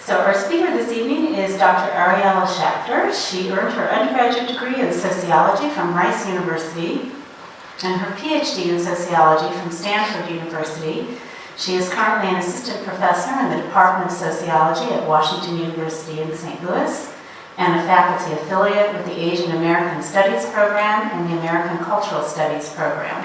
So our speaker this evening is Dr. Ariela Schachter. She earned her undergraduate degree in sociology from Rice University and her Ph.D. in sociology from Stanford University. She is currently an assistant professor in the Department of Sociology at Washington University in St. Louis and a faculty affiliate with the Asian American Studies program and the American Cultural Studies program.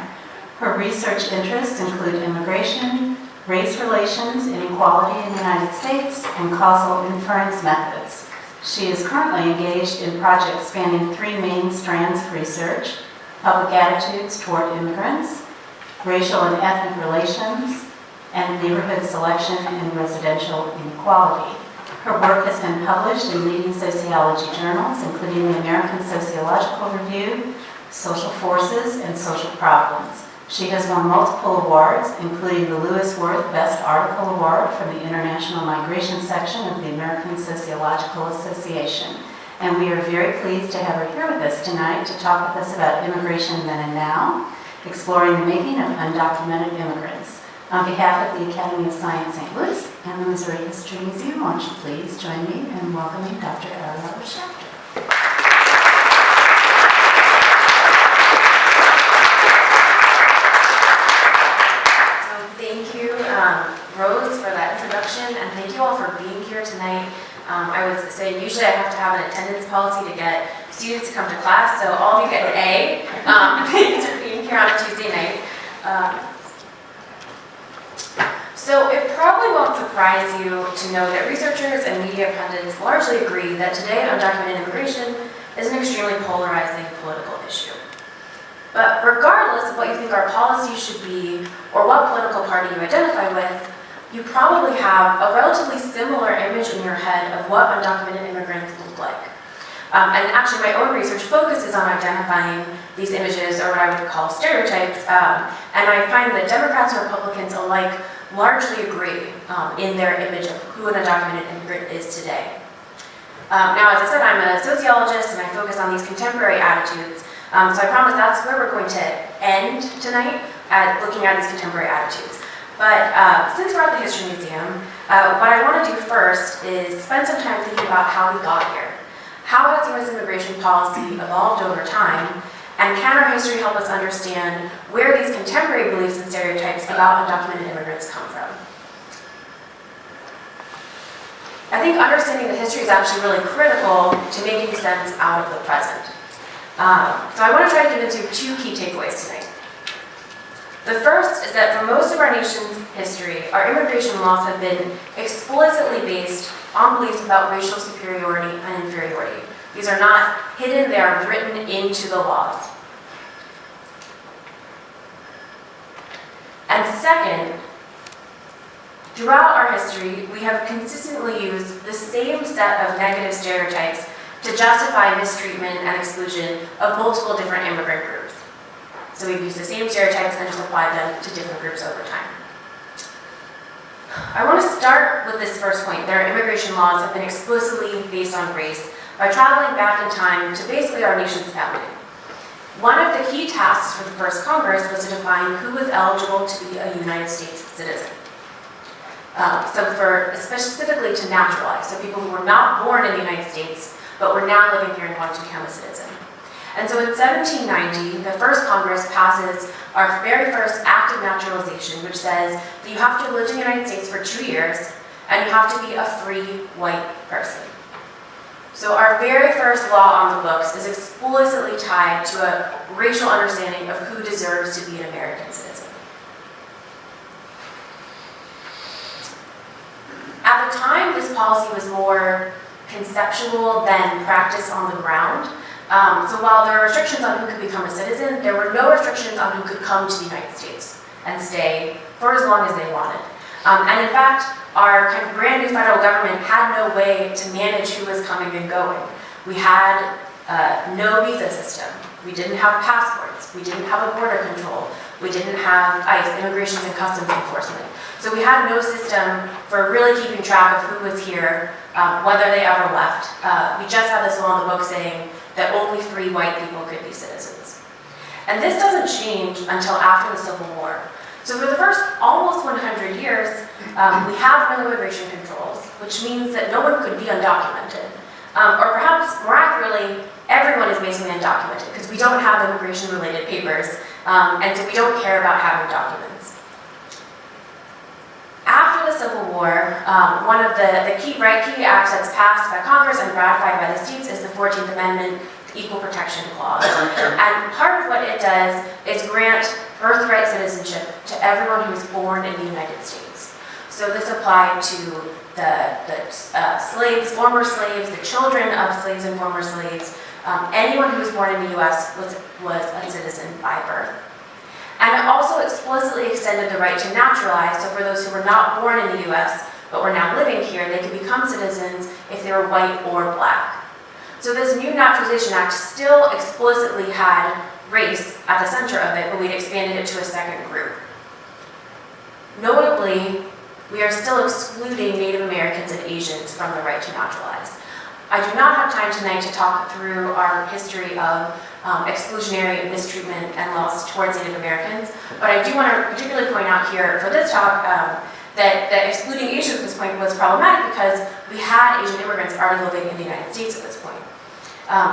Her research interests include immigration, race relations, inequality in the United States, and causal inference methods. She is currently engaged in projects spanning three main strands of research: public attitudes toward immigrants, racial and ethnic relations, and neighborhood selection and residential inequality. Her work has been published in leading sociology journals, including the American Sociological Review, Social Forces, and Social Problems. She has won multiple awards, including the Lewis Worth Best Article Award from the International Migration section of the American Sociological Association. And we are very pleased to have her here with us tonight to talk with us about immigration then and now, exploring the making of undocumented immigrants. On behalf of the Academy of Science St. Louis and the Missouri History Museum, won't you please join me in welcoming Dr. Ariela Schachter. Thank you, Rose, for that introduction, and thank you all for being here tonight. I was saying usually I have to have an attendance policy to get students to come to class, so all of you get an A. Thanks for being here on a Tuesday night. So it probably won't surprise you to know that researchers and media pundits largely agree that today undocumented immigration is an extremely polarizing political issue. But regardless of what you think our policies should be or what political party you identify with, you probably have a relatively similar image in your head of what undocumented immigrants look like. And actually my own research focuses on identifying these images, or what I would call stereotypes, and I find that Democrats and Republicans alike largely agree in their image of who an undocumented immigrant is today. Now, as I said, I'm a sociologist and I focus on these contemporary attitudes. So I promise that's where we're going to end tonight, at looking at these contemporary attitudes. But since we're at the History Museum, what I want to do first is spend some time thinking about how we got here. How has U.S. immigration policy evolved over time? And can our history help us understand where these contemporary beliefs and stereotypes about undocumented immigrants come from? I think understanding the history is actually really critical to making sense out of the present. So I want to try to get into two key takeaways tonight. The first is that for most of our nation's history, our immigration laws have been explicitly based on beliefs about racial superiority and inferiority. These are not hidden, they are written into the laws. And second, throughout our history, we have consistently used the same set of negative stereotypes to justify mistreatment and exclusion of multiple different immigrant groups. So we've used the same stereotypes and just applied them to different groups over time. I want to start with this first point, that our immigration laws have been explicitly based on race by traveling back in time to basically our nation's founding. One of the key tasks for the first Congress was to define who was eligible to be a United States citizen. Specifically to naturalize, so people who were not born in the United States, but were now living here and wanted to become a citizen. And so in 1790, the first Congress passes our very first act of naturalization, which says that you have to have lived in the United States for 2 years, and you have to be a free white person. So our very first law on the books is explicitly tied to a racial understanding of who deserves to be an American citizen. At the time, this policy was more conceptual than practice on the ground. So while there were restrictions on who could become a citizen, there were no restrictions on who could come to the United States and stay for as long as they wanted. And in fact, our kind of brand new federal government had no way to manage who was coming and going. We had no visa system. We didn't have passports. We didn't have a border control. We didn't have ICE, Immigration and Customs Enforcement. So we had no system for really keeping track of who was here, whether they ever left. We just had this law in the book saying that only free white people could be citizens. And this doesn't change until after the Civil War. So for the first almost 100 years, we have no immigration controls. which means that no one could be undocumented. Or perhaps, more accurately, everyone is basically undocumented because we don't have immigration-related papers, and so we don't care about having documents. After the Civil War, one of the key acts that's passed by Congress and ratified by the states is the 14th Amendment, the Equal Protection Clause. And part of what it does is grant birthright citizenship to everyone who was born in the United States. So this applied to the slaves, former slaves, the children of slaves and former slaves. Anyone who was born in the U.S. was a citizen by birth. And it also explicitly extended the right to naturalize, so for those who were not born in the U.S. but were now living here, they could become citizens if they were white or black. So this new Naturalization Act still explicitly had race at the center of it, but we'd expanded it to a second group. Notably, we are still excluding Native Americans and Asians from the right to naturalize. I do not have time tonight to talk through our history of exclusionary mistreatment and laws towards Native Americans, but I do want to particularly point out here for this talk that excluding Asians at this point was problematic because we had Asian immigrants already living in the United States at this point.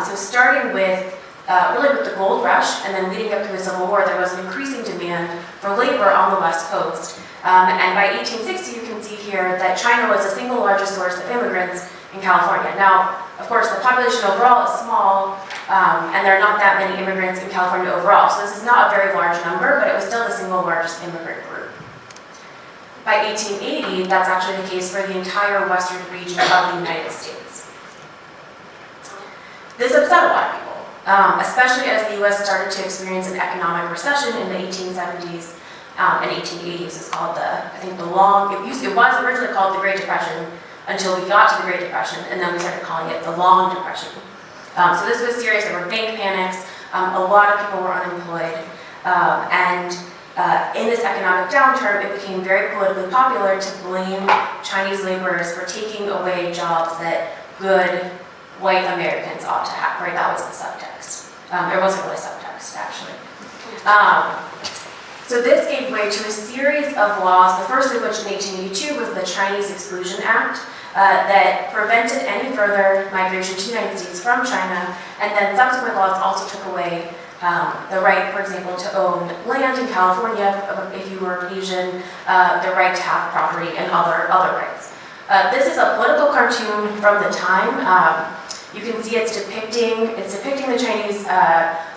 So starting with really with the gold rush and then leading up to the Civil War, there was an increasing demand for labor on the West Coast. And by 1860, you can see here that China was the single largest source of immigrants in California. Now, of course, the population overall is small, and there are not that many immigrants in California overall. So this is not a very large number, but it was still the single largest immigrant group. By 1880, that's actually the case for the entire western region of the United States. This upset a lot of people, especially as the U.S. started to experience an economic recession in the 1870s and 1880s. It's called it was originally called the Great Depression until we got to the Great Depression, and then we started calling it the Long Depression. So this was serious. There were bank panics. A lot of people were unemployed, and in this economic downturn, it became very politically popular to blame Chinese laborers for taking away jobs that good white Americans ought to have, right? That was the subtext. There wasn't really subtext, actually. So this gave way to a series of laws, the first of which in 1882 was the Chinese Exclusion Act, that prevented any further migration to the United States from China, and then subsequent laws also took away the right, for example, to own land in California if you were Asian, the right to have property, and other rights. This is a political cartoon from the time. You can see it's depicting the Chinese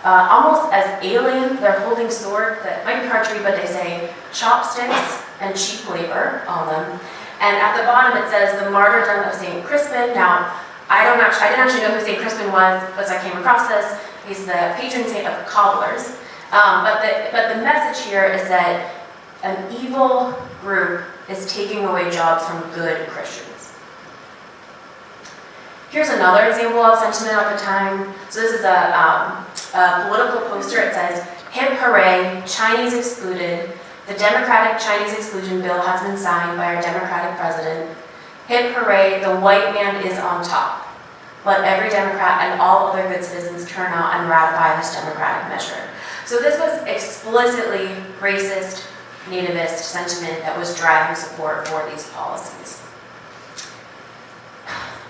almost as aliens. They're holding swords that might be archery, but they say chopsticks and cheap labor on them. And at the bottom it says the martyrdom of St. Crispin. Now, I didn't actually know who St. Crispin was, but I came across this. He's the patron saint of cobblers. But the message here is that an evil group is taking away jobs from good Christians. Here's another example of sentiment at the time. So this is a political poster. It says, "Hip hooray, Chinese excluded. The Democratic Chinese Exclusion Bill has been signed by our Democratic President. Hip hooray, the white man is on top. Let every Democrat and all other good citizens turn out and ratify this democratic measure." So this was explicitly racist, nativist sentiment that was driving support for these policies.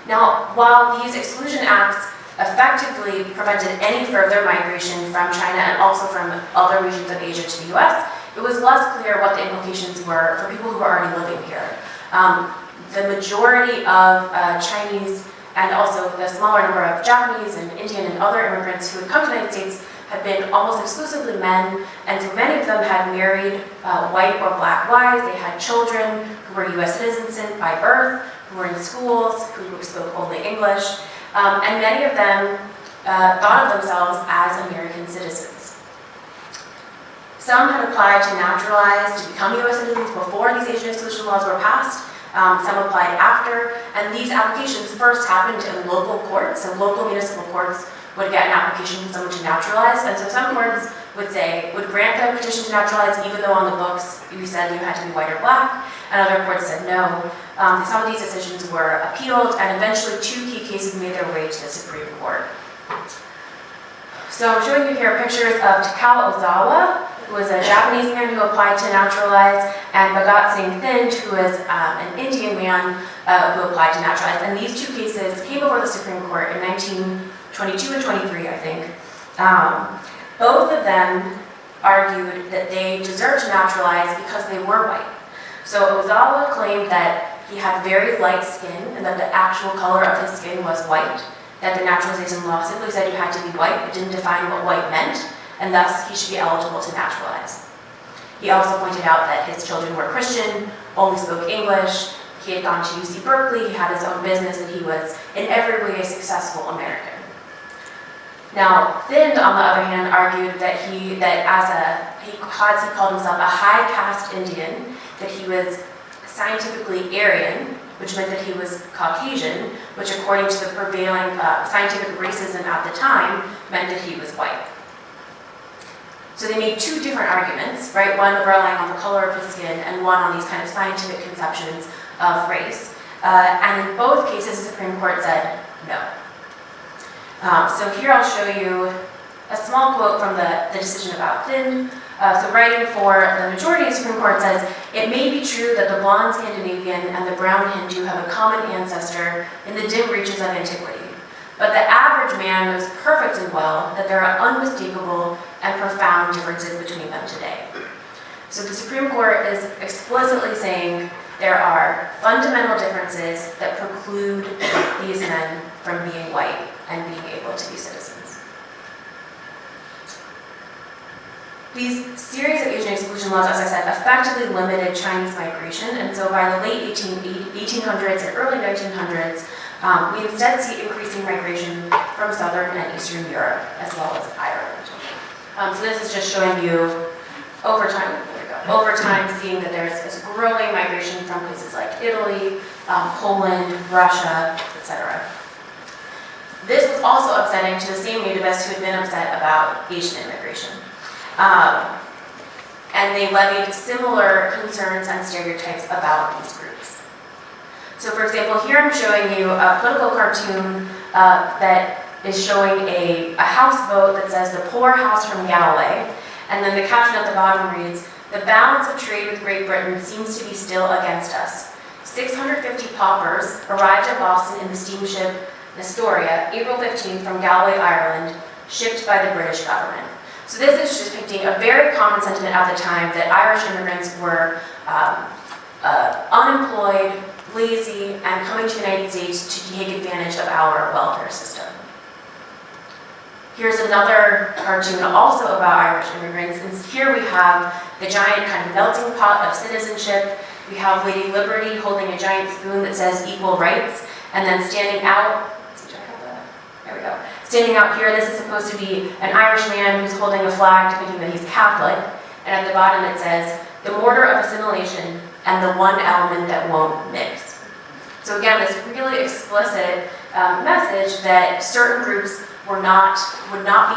Now, while these exclusion acts effectively prevented any further migration from China and also from other regions of Asia to the US, it was less clear what the implications were for people who were already living here. The majority of Chinese and also the smaller number of Japanese and Indian and other immigrants who had come to the United States had been almost exclusively men, and so many of them had married white or black wives. They had children who were US citizens by birth, who were in schools, who spoke only English, and many of them thought of themselves as American citizens. Some had applied to naturalize, to become US citizens before these Asian exclusion laws were passed. Some applied after, and these applications first happened in local courts. So local municipal courts would get an application from someone to naturalize, and so some courts would grant the petition to naturalize even though on the books you said you had to be white or black, and other courts said no. Some of these decisions were appealed, and eventually 2 key cases made their way to the Supreme Court. So I'm showing you here pictures of Takao Ozawa, who was a Japanese man who applied to naturalize, and Bhagat Singh Thind, who was an Indian man who applied to naturalize. And these two cases came before the Supreme Court in 1922 and 23, I think. Both of them argued that they deserved to naturalize because they were white. So Ozawa claimed that he had very light skin and that the actual color of his skin was white, that the naturalization law simply said you had to be white, but didn't define what white meant, and thus he should be eligible to naturalize. He also pointed out that his children were Christian, only spoke English, he had gone to UC Berkeley, he had his own business, and he was in every way a successful American. Now, Thind, on the other hand, argued that he called himself a high caste Indian, that he was scientifically Aryan, which meant that he was Caucasian, which according to the prevailing scientific racism at the time, meant that he was white. So they made two different arguments, right? One relying on the color of his skin and one on these kind of scientific conceptions of race. And in both cases, the Supreme Court said no. So here I'll show you a small quote from the decision about Thind. So writing for the majority of the Supreme Court says, "It may be true that the blonde Scandinavian and the brown Hindu have a common ancestor in the dim reaches of antiquity. But the average man knows perfectly well that there are unmistakable and profound differences between them today." So the Supreme Court is explicitly saying there are fundamental differences that preclude these men from being white and being able to be citizens. These series of Asian exclusion laws, as I said, effectively limited Chinese migration, and so by the late 1800s and early 1900s, we instead see increasing migration from Southern and Eastern Europe, as well as Ireland. So this is just showing you over time seeing that there's this growing migration from places like Italy, Poland, Russia, etc. This was also upsetting to the same nativists who had been upset about Asian immigration. And they levied similar concerns and stereotypes about these groups. So for example, here I'm showing you a political cartoon that is showing a houseboat that says "the poor house from Galway," and then the caption at the bottom reads, "The balance of trade with Great Britain seems to be still against us. 650 paupers arrived at Boston in the steamship Astoria, April 15th from Galway, Ireland, shipped by the British government." So this is just depicting a very common sentiment at the time that Irish immigrants were unemployed, lazy, and coming to the United States to take advantage of our welfare system. Here's another cartoon also about Irish immigrants, and here we have the giant kind of melting pot of citizenship. We have Lady Liberty holding a giant spoon that says "equal rights," and then standing out, standing out here, this is supposed to be an Irish man who's holding a flag depicting that he's Catholic, and at the bottom it says, "The mortar of assimilation and the one element that won't mix." So again, this really explicit message that certain groups would not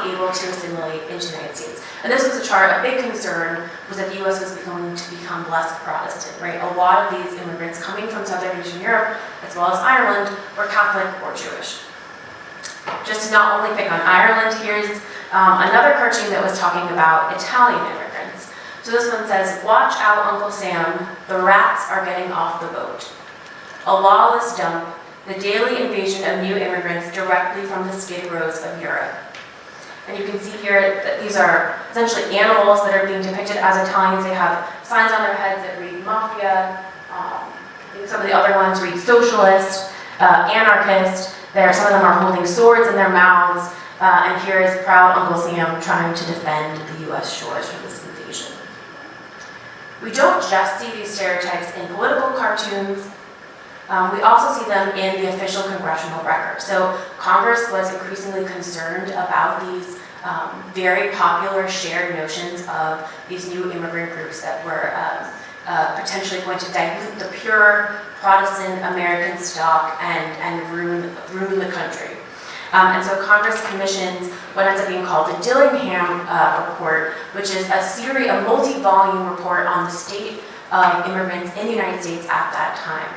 be able to assimilate into the United States. And this was a chart, a big concern was that the U.S. was going to become less Protestant, right? A lot of these immigrants coming from Southern Eastern Europe, as well as Ireland, were Catholic or Jewish. Just to not only pick on Ireland, here's another cartoon that was talking about Italian immigrants. So this one says, "Watch out, Uncle Sam, the rats are getting off the boat. A lawless dump, the daily invasion of new immigrants directly from the skid rows of Europe." And you can see here that these are essentially animals that are being depicted as Italians. They have signs on their heads that read Mafia. I think some of the other ones read Socialist, Anarchist. Some of them are holding swords in their mouths. And here is proud Uncle Sam trying to defend the U.S. shores from this invasion. We don't just see these stereotypes in political cartoons. We also see them in the official congressional record. So Congress was increasingly concerned about these very popular shared notions of these new immigrant groups that were potentially going to dilute the pure Protestant American stock and ruin the country. And so Congress commissions what ends up being called the Dillingham Report, which is a multi-volume report on the state of immigrants in the United States at that time.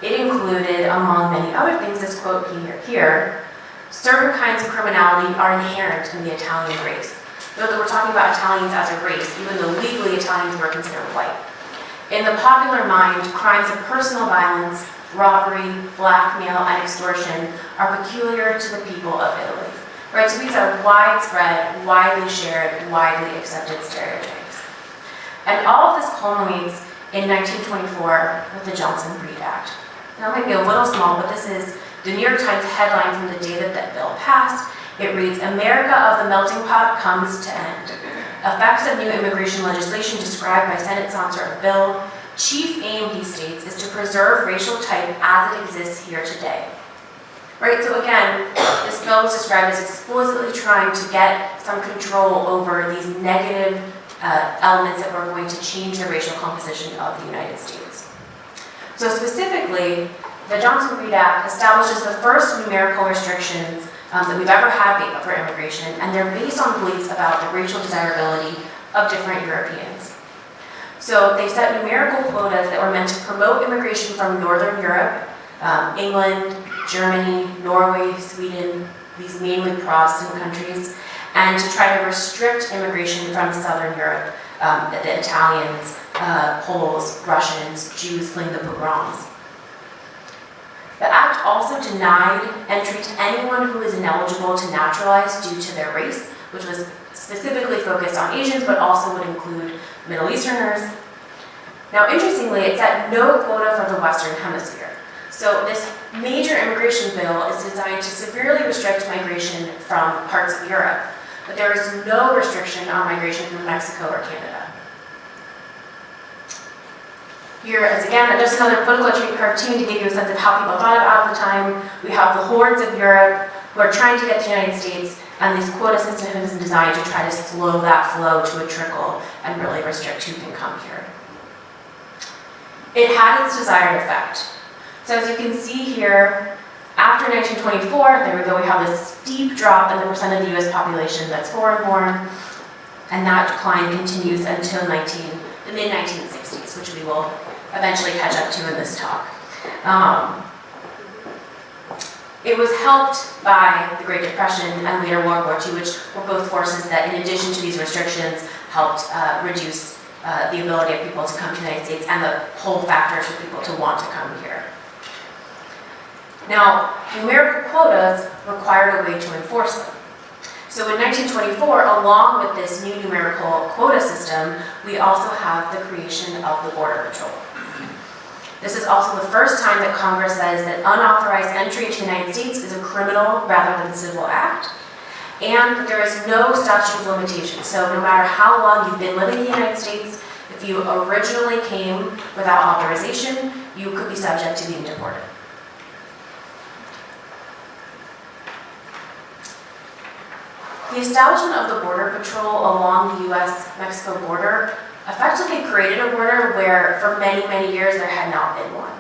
It included, among many other things, this quote here, "Certain kinds of criminality are inherent in the Italian race." Note that we're talking about Italians as a race, even though legally Italians were considered white. in the popular mind, crimes of personal violence, robbery, blackmail, and extortion are peculiar to the people of Italy. Right, so these are widespread, widely shared, widely accepted stereotypes. And all of this culminates in 1924 with the Johnson-Breed Act. Now, it might be a little small, but this is the New York Times headline from the day that that bill passed. It reads, "America of the melting pot comes to end. Effects of new immigration legislation described by Senate sponsor of bill. Chief aim," he states, "is to preserve racial type as it exists here today." Right, so again, this bill is described as explicitly trying to get some control over these negative elements that were going to change the racial composition of the United States. So specifically, the Johnson-Breed Act establishes the first numerical restrictions that we've ever had for immigration, and they're based on beliefs about the racial desirability of different Europeans. So they set numerical quotas that were meant to promote immigration from Northern Europe, England, Germany, Norway, Sweden, these mainly Protestant countries, and to try to restrict immigration from Southern Europe, the Italians, Poles, Russians, Jews fleeing the pogroms. The act also denied entry to anyone who is ineligible to naturalize due to their race, which was specifically focused on Asians, but also would include Middle Easterners. Now, interestingly, it set no quota for the Western Hemisphere. So this major immigration bill is designed to severely restrict migration from parts of Europe, but there is no restriction on migration from Mexico or Canada. Here is again just another political cartoon to give you a sense of how people thought about the time. We have the hordes of Europe who are trying to get to the United States, and this quota system is designed to try to slow that flow to a trickle and really restrict who can come here. It had its desired effect. So as you can see here, after 1924, there we go, we have this steep drop in the percent of the US population that's foreign-born, and that decline continues until the mid-1960s, which we will eventually catch up to in this talk. It was helped by the Great Depression and later World War II, which were both forces that, in addition to these restrictions, helped reduce the ability of people to come to the United States and the pull factors for people to want to come here. Now, numerical quotas required a way to enforce them. So in 1924, along with this new numerical quota system, we also have the creation of the Border Patrol. This is also the first time that Congress says that unauthorized entry into the United States is a criminal rather than civil act. And there is no statute of limitations. So no matter how long you've been living in the United States, if you originally came without authorization, you could be subject to being deported. The establishment of the Border Patrol along the US-Mexico border effectively created a border where for many, many years there had not been one.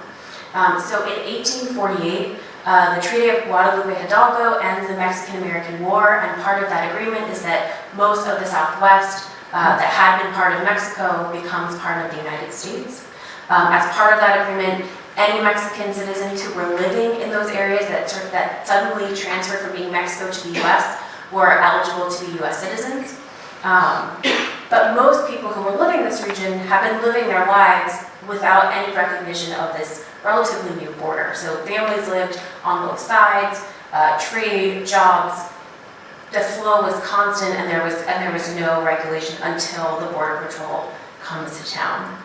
So in 1848, the Treaty of Guadalupe Hidalgo ends the Mexican-American War, and part of that agreement is that most of the Southwest that had been part of Mexico becomes part of the United States. As part of that agreement, any Mexican citizens who were living in those areas that suddenly transferred from being Mexico to the US were eligible to be US citizens. But most people who were living in this region have been living their lives without any recognition of this relatively new border. So families lived on both sides, trade, jobs. The flow was constant, and there was no regulation until the Border Patrol comes to town.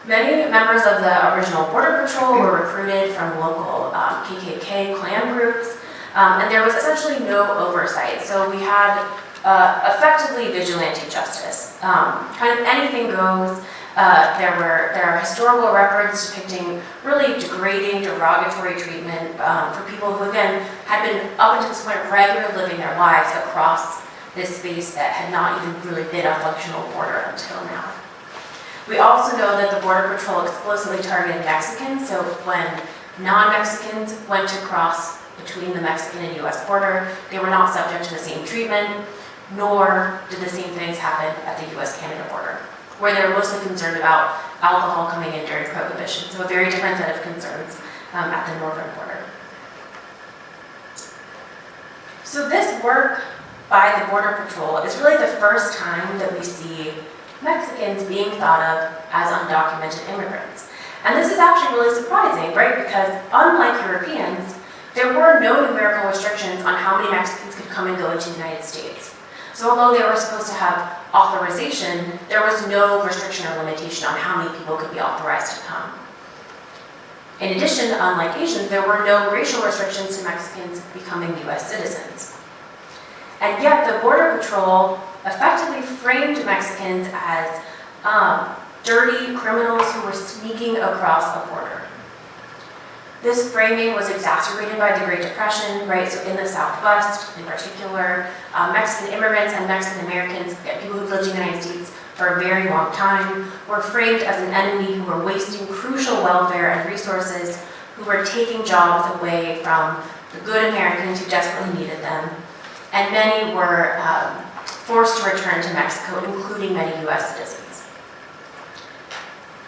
Many members of the original Border Patrol were recruited from local KKK Klan groups, and there was essentially no oversight. So we had effectively vigilante justice. Kind of anything goes. There are historical records depicting really degrading, derogatory treatment for people who, again, had been up until this point regularly living their lives across this space that had not even really been a functional border until now. We also know that the Border Patrol explicitly targeted Mexicans, so when non-Mexicans went to cross between the Mexican and US border, they were not subject to the same treatment, nor did the same things happen at the US-Canada border, where they were mostly concerned about alcohol coming in during Prohibition, so a very different set of concerns at the northern border. So this work by the Border Patrol is really the first time that we see Mexicans being thought of as undocumented immigrants. And this is actually really surprising, right? Because unlike Europeans, there were no numerical restrictions on how many Mexicans could come and go into the United States. So although they were supposed to have authorization, there was no restriction or limitation on how many people could be authorized to come. In addition, unlike Asians, there were no racial restrictions to Mexicans becoming US citizens. And yet the Border Patrol effectively framed Mexicans as dirty criminals who were sneaking across a border. This framing was exacerbated by the Great Depression, right? So in the Southwest, in particular, Mexican immigrants and Mexican Americans, people who lived in the United States for a very long time, were framed as an enemy who were wasting crucial welfare and resources, who were taking jobs away from the good Americans who desperately needed them. And many were forced to return to Mexico, including many US citizens.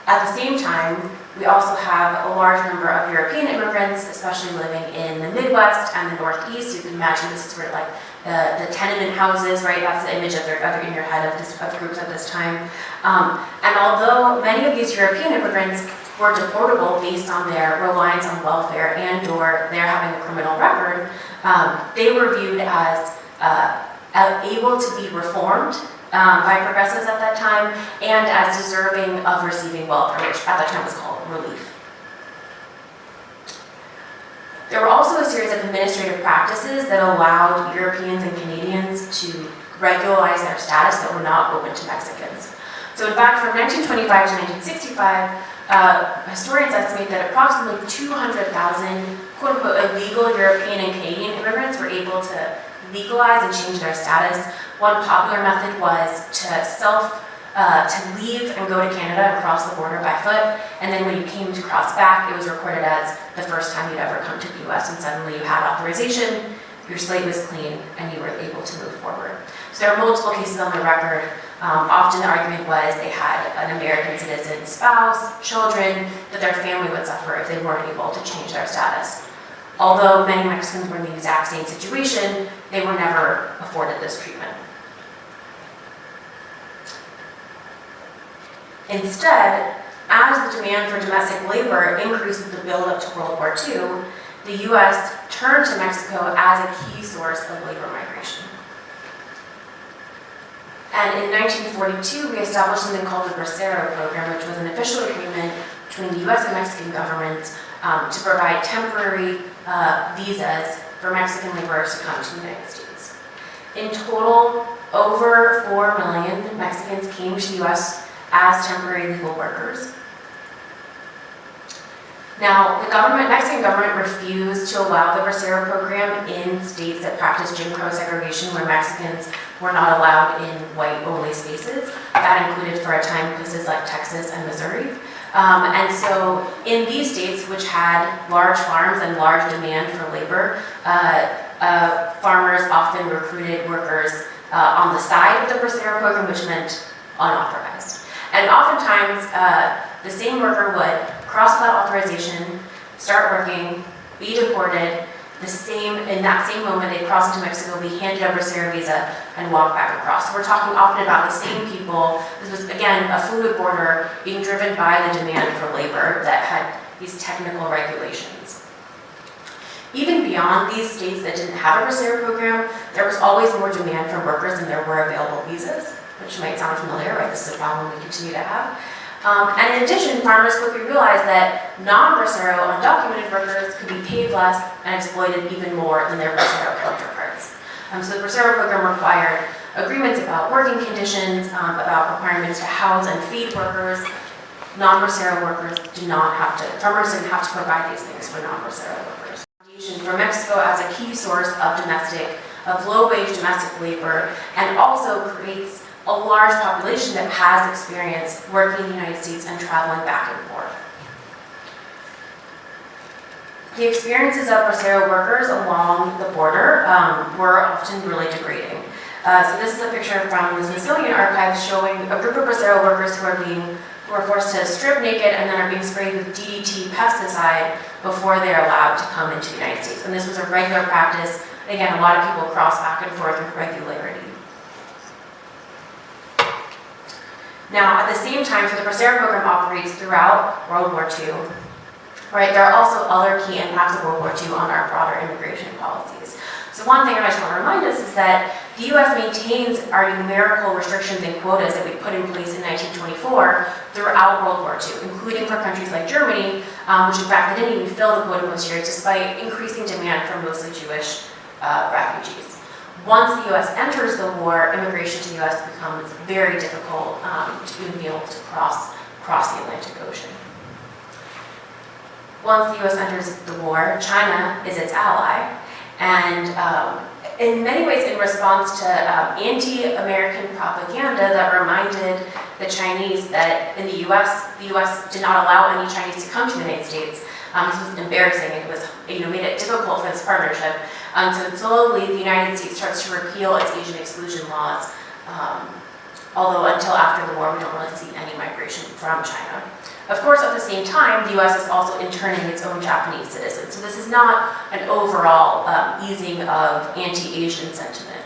At the same time, we also have a large number of European immigrants, especially living in the Midwest and the Northeast. You can imagine this is sort of like the tenement houses, right? That's the image in your head of groups at this time. And although many of these European immigrants were deportable based on their reliance on welfare and/or their having a criminal record, they were viewed as able to be reformed by progressives at that time, and as deserving of receiving welfare, which at that time was called relief. There were also a series of administrative practices that allowed Europeans and Canadians to regularize their status that were not open to Mexicans. So in fact, from 1925 to 1965, historians estimate that approximately 200,000 quote-unquote illegal European and Canadian immigrants were able to legalize and change their status. One popular method was to leave and go to Canada and cross the border by foot, and then when you came to cross back, it was recorded as the first time you'd ever come to the US, and suddenly you had authorization, your slate was clean, and you were able to move forward. So there are multiple cases on the record. Often the argument was they had an American citizen spouse, children, that their family would suffer if they weren't able to change their status. Although many Mexicans were in the exact same situation, they were never afforded this treatment. Instead, as the demand for domestic labor increased with the build-up to World War II, the US turned to Mexico as a key source of labor migration. And in 1942, we established something called the Bracero Program, which was an official agreement between the US and Mexican governments to provide temporary visas for Mexican laborers to come to the United States. In total, over 4 million Mexicans came to the US as temporary legal workers. Now, the Mexican government refused to allow the Bracero program in states that practiced Jim Crow segregation, where Mexicans were not allowed in white-only spaces. That included, for a time, places like Texas and Missouri. And so in these states, which had large farms and large demand for labor, farmers often recruited workers on the side of the Bracero program, which meant unauthorized. And oftentimes, the same worker would cross without authorization, start working, be deported, in that same moment they'd cross into Mexico, be handed a Bracero visa, and walk back across. So we're talking often about the same people. This was, again, a fluid border being driven by the demand for labor that had these technical regulations. Even beyond these states that didn't have a Bracero program, there was always more demand for workers than there were available visas, which might sound familiar, right? This is a problem we continue to have. And in addition, farmers quickly realized that non-Bracero undocumented workers could be paid less and exploited even more than their Bracero counterparts. So the Bracero program required agreements about working conditions, about requirements to house and feed workers. Non-Bracero workers farmers didn't have to provide these things for non-Bracero workers. For Mexico as a key source of low-wage domestic labor, and also creates a large population that has experience working in the United States and traveling back and forth. The experiences of Bracero workers along the border were often really degrading. So this is a picture from the Smithsonian Archives showing a group of Bracero workers who are forced to strip naked and then are being sprayed with DDT pesticide before they're allowed to come into the United States. And this was a regular practice. Again, a lot of people cross back and forth with regularity. Now, at the same time, so the Bracero program operates throughout World War II, right? There are also other key impacts of World War II on our broader immigration policies. So one thing I just want to remind us is that the U.S. maintains our numerical restrictions and quotas that we put in place in 1924 throughout World War II, including for countries like Germany, which in fact they didn't even fill the quota most years despite increasing demand from mostly Jewish refugees. Once the U.S. enters the war, immigration to the U.S. becomes very difficult to even be able to cross the Atlantic Ocean. Once the U.S. enters the war, China is its ally, and in many ways in response to anti-American propaganda that reminded the Chinese that in the U.S. did not allow any Chinese to come to the United States. This was embarrassing, and it was, made it difficult for this partnership. So slowly, the United States starts to repeal its Asian exclusion laws, although until after the war, we don't really see any migration from China. Of course, at the same time, the U.S. is also interning its own Japanese citizens. So this is not an overall easing of anti-Asian sentiment.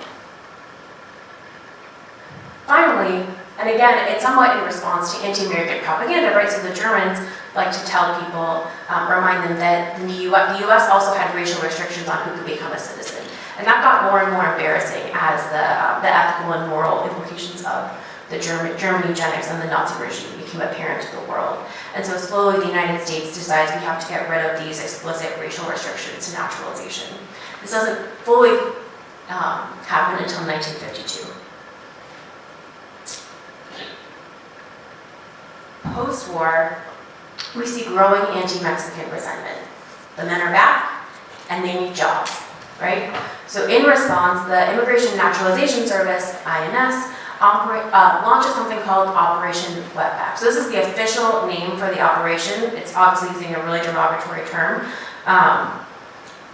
Finally, and again, it's somewhat in response to anti-American propaganda, right? So the Germans like to tell people, remind them that the U.S. also had racial restrictions on who could become a citizen. And that got more and more embarrassing as the ethical and moral implications of the German eugenics and the Nazi regime became apparent to the world. And so slowly the United States decides we have to get rid of these explicit racial restrictions to naturalization. This doesn't fully happen until 1952. Post-war, we see growing anti-Mexican resentment. The men are back, and they need jobs, right? So in response, the Immigration Naturalization Service, INS, launches something called Operation Wetback. So this is the official name for the operation. It's obviously using a really derogatory term.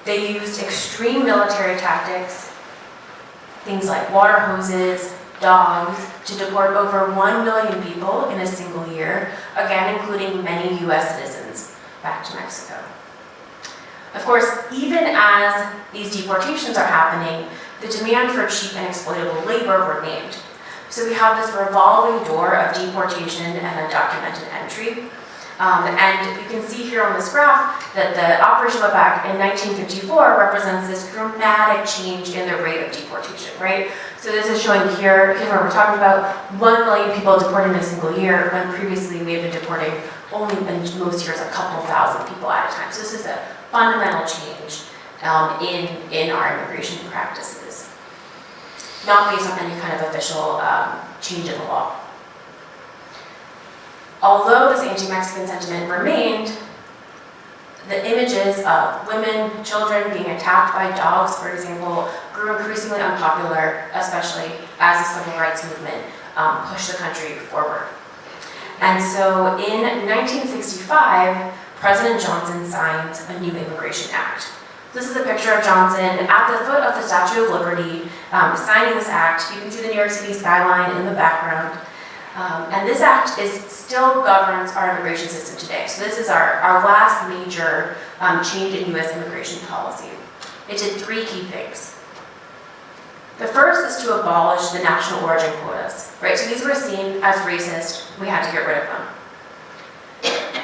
They used extreme military tactics, things like water hoses, dogs, to deport over 1 million people in a single year, again, including many U.S. citizens back to Mexico. Of course, even as these deportations are happening, the demand for cheap and exploitable labor remained. So we have this revolving door of deportation and undocumented entry. And you can see here on this graph that the Operation Wetback in 1954 represents this dramatic change in the rate of deportation, right? So this is showing here's where we're talking about 1 million people deported in a single year, when previously we had been deporting only in most years a couple thousand people at a time. So this is a fundamental change in our immigration practices, not based on any kind of official change in the law. Although this anti-Mexican sentiment remained, the images of women, children being attacked by dogs, for example, grew increasingly unpopular, especially as the civil rights movement pushed the country forward. And so in 1965, President Johnson signs a new Immigration Act. This is a picture of Johnson at the foot of the Statue of Liberty, signing this act. You can see the New York City skyline in the background. And this act still governs our immigration system today. So this is our last major change in U.S. immigration policy. It did 3 key things. The first is to abolish the national origin quotas, right? So these were seen as racist. We had to get rid of them.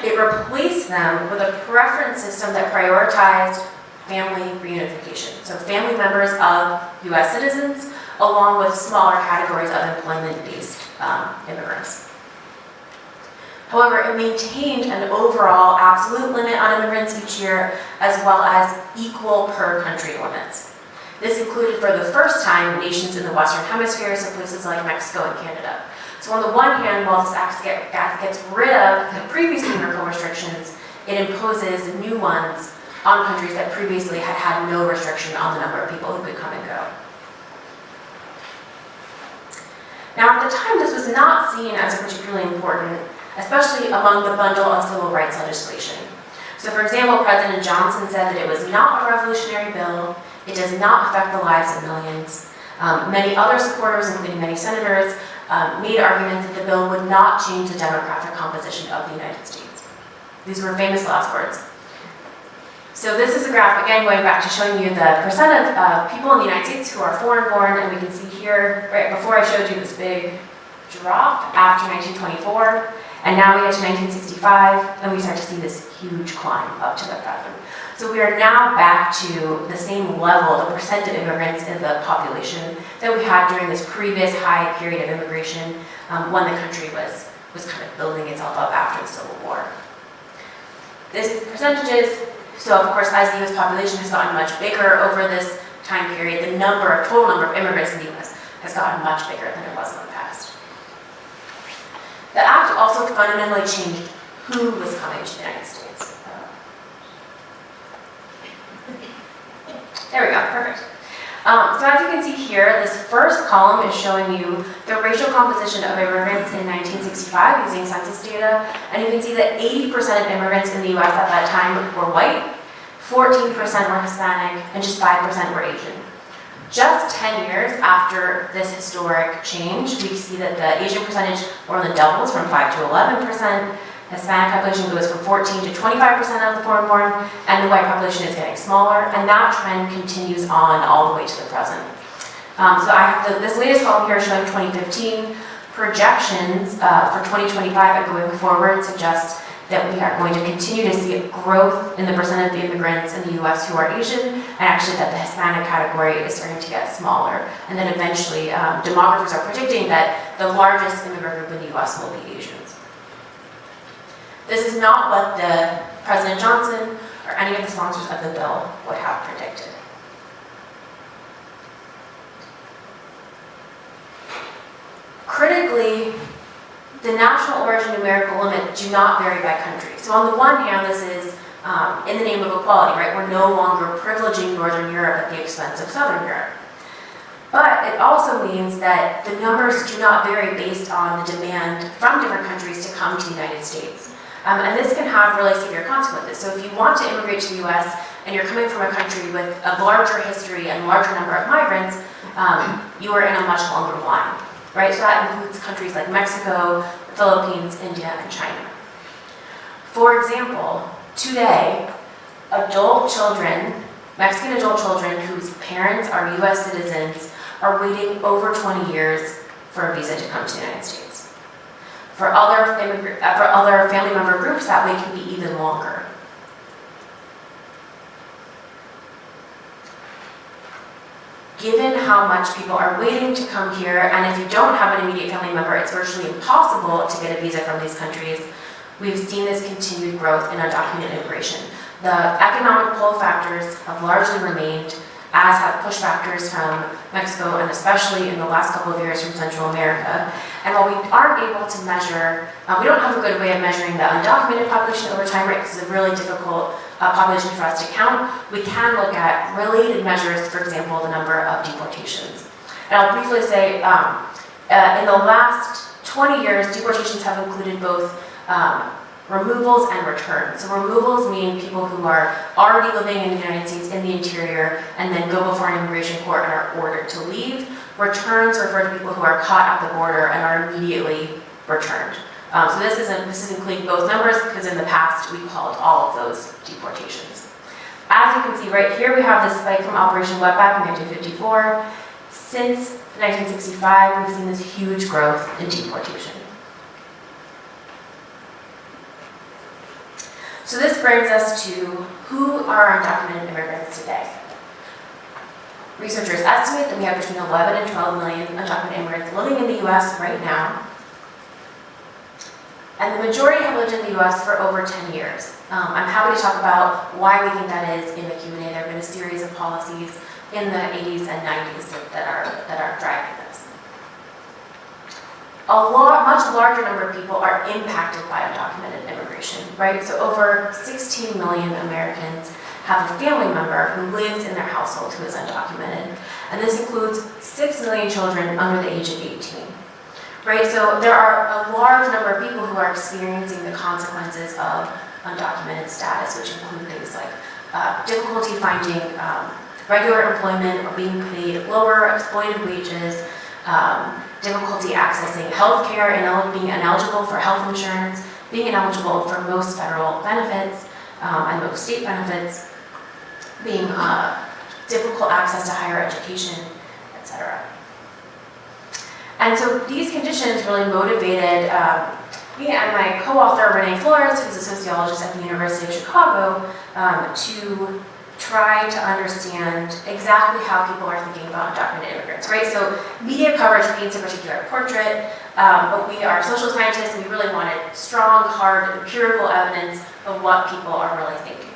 It replaced them with a preference system that prioritized family reunification. So family members of U.S. citizens, along with smaller categories of employment-based immigrants. However, it maintained an overall absolute limit on immigrants each year, as well as equal per-country limits. This included, for the first time, nations in the Western Hemisphere, so places like Mexico and Canada. So on the one hand, while this act gets rid of the previous numerical restrictions, it imposes new ones on countries that previously had had no restriction on the number of people who could come and go. Now, at the time, this was not seen as particularly important, especially among the bundle of civil rights legislation. So, for example, President Johnson said that it was not a revolutionary bill, it does not affect the lives of millions. Many other supporters, including many senators, made arguments that the bill would not change the demographic composition of the United States. These were famous last words. So this is a graph, again, going back to showing you the percent of people in the United States who are foreign-born, and we can see here, right before I showed you this big drop after 1924, and now we get to 1965, and we start to see this huge climb up to the present. So we are now back to the same level, the percent of immigrants in the population that we had during this previous high period of immigration when the country was kind of building itself up after the Civil War. This is percentages. So of course, as the US population has gotten much bigger over this time period, the total number of immigrants in the US has gotten much bigger than it was in the past. The act also fundamentally changed who was coming to the United States. There we go, perfect. So as you can see here, this first column is showing you the racial composition of immigrants in 1965 using census data, and you can see that 80% of immigrants in the US at that time were white, 14% were Hispanic, and just 5% were Asian. Just 10 years after this historic change, we see that the Asian percentage more than doubles from 5 to 11%, Hispanic population goes from 14 to 25% of the foreign-born, and the white population is getting smaller, and that trend continues on all the way to the present. So I have this latest column here showing 2015 projections for 2025 and going forward suggest that we are going to continue to see a growth in the percent of the immigrants in the US who are Asian, and actually that the Hispanic category is starting to get smaller, and then eventually demographers are predicting that the largest immigrant group in the US will be Asians. This is not what the President Johnson or any of the sponsors of the bill would have predicted. Critically, the national origin numerical limit do not vary by country. So on the one hand, this is in the name of equality, right? We're no longer privileging Northern Europe at the expense of Southern Europe. But it also means that the numbers do not vary based on the demand from different countries to come to the United States. And this can have really severe consequences. So if you want to immigrate to the US and you're coming from a country with a larger history and larger number of migrants, you are in a much longer line, right? So that includes countries like Mexico, the Philippines, India, and China. For example, today, Mexican adult children whose parents are US citizens are waiting over 20 years for a visa to come to the United States. For other family member groups, that wait can be even longer. Given how much people are waiting to come here, and if you don't have an immediate family member, it's virtually impossible to get a visa from these countries, we've seen this continued growth in undocumented immigration. The economic pull factors have largely remained, as have push factors from Mexico, and especially in the last couple of years from Central America. And while we aren't able to measure, we don't have a good way of measuring the undocumented population over time, right? Because it's a really difficult population for us to count. We can look at related measures, for example, the number of deportations. And I'll briefly say, in the last 20 years, deportations have included both removals and returns. So removals mean people who are already living in the United States in the interior and then go before an immigration court and are ordered to leave. Returns refer to people who are caught at the border and are immediately returned. So this is including both numbers because in the past we called all of those deportations. As you can see right here, we have this spike from Operation Wetback in 1954. Since 1965, we've seen this huge growth in deportation. So this brings us to who are undocumented immigrants today. Researchers estimate that we have between 11 and 12 million undocumented immigrants living in the US right now. And the majority have lived in the US for over 10 years. I'm happy to talk about why we think that is in the Q&A. There have been a series of policies in the 80s and 90s that are driving this. Much larger number of people are impacted by undocumented immigration, right? So over 16 million Americans have a family member who lives in their household who is undocumented. And this includes 6 million children under the age of 18, right? So there are a large number of people who are experiencing the consequences of undocumented status, which include things like difficulty finding regular employment or being paid lower, exploited wages, difficulty accessing health care, and being ineligible for health insurance, being ineligible for most federal benefits and most state benefits, being difficult access to higher education, etc. And so these conditions really motivated me and my co-author, Renee Flores, who's a sociologist at the University of Chicago, to try to understand exactly how people are thinking about undocumented immigrants, right? So media coverage paints a particular portrait, but we are social scientists and we really wanted strong, hard, empirical evidence of what people are really thinking.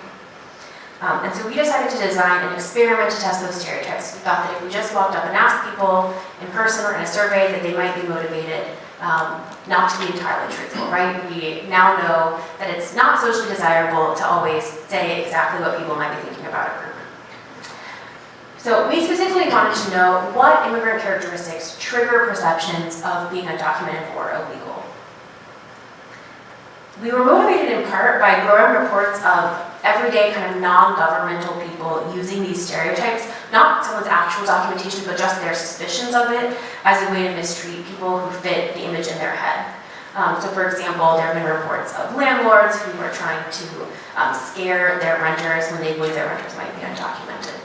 And so we decided to design an experiment to test those stereotypes. We thought that if we just walked up and asked people in person or in a survey that they might be motivated not to be entirely truthful, right? We now know that it's not socially desirable to always say exactly what people might be thinking about a group. So we specifically wanted to know what immigrant characteristics trigger perceptions of being undocumented or illegal. We were motivated in part by growing reports of everyday kind of non-governmental people using these stereotypes, not someone's actual documentation, but just their suspicions of it as a way to mistreat people who fit the image in their head. So for example, there have been reports of landlords who were trying to scare their renters when they believe their renters might be undocumented.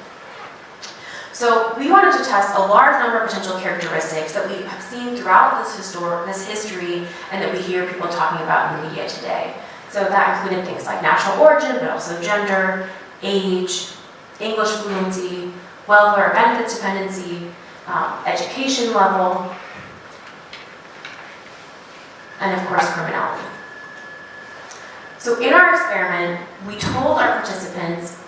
So we wanted to test a large number of potential characteristics that we have seen throughout this history and that we hear people talking about in the media today. So that included things like national origin, but also gender, age, English fluency, welfare or benefits dependency, education level, and of course criminality. So in our experiment, we told our participants,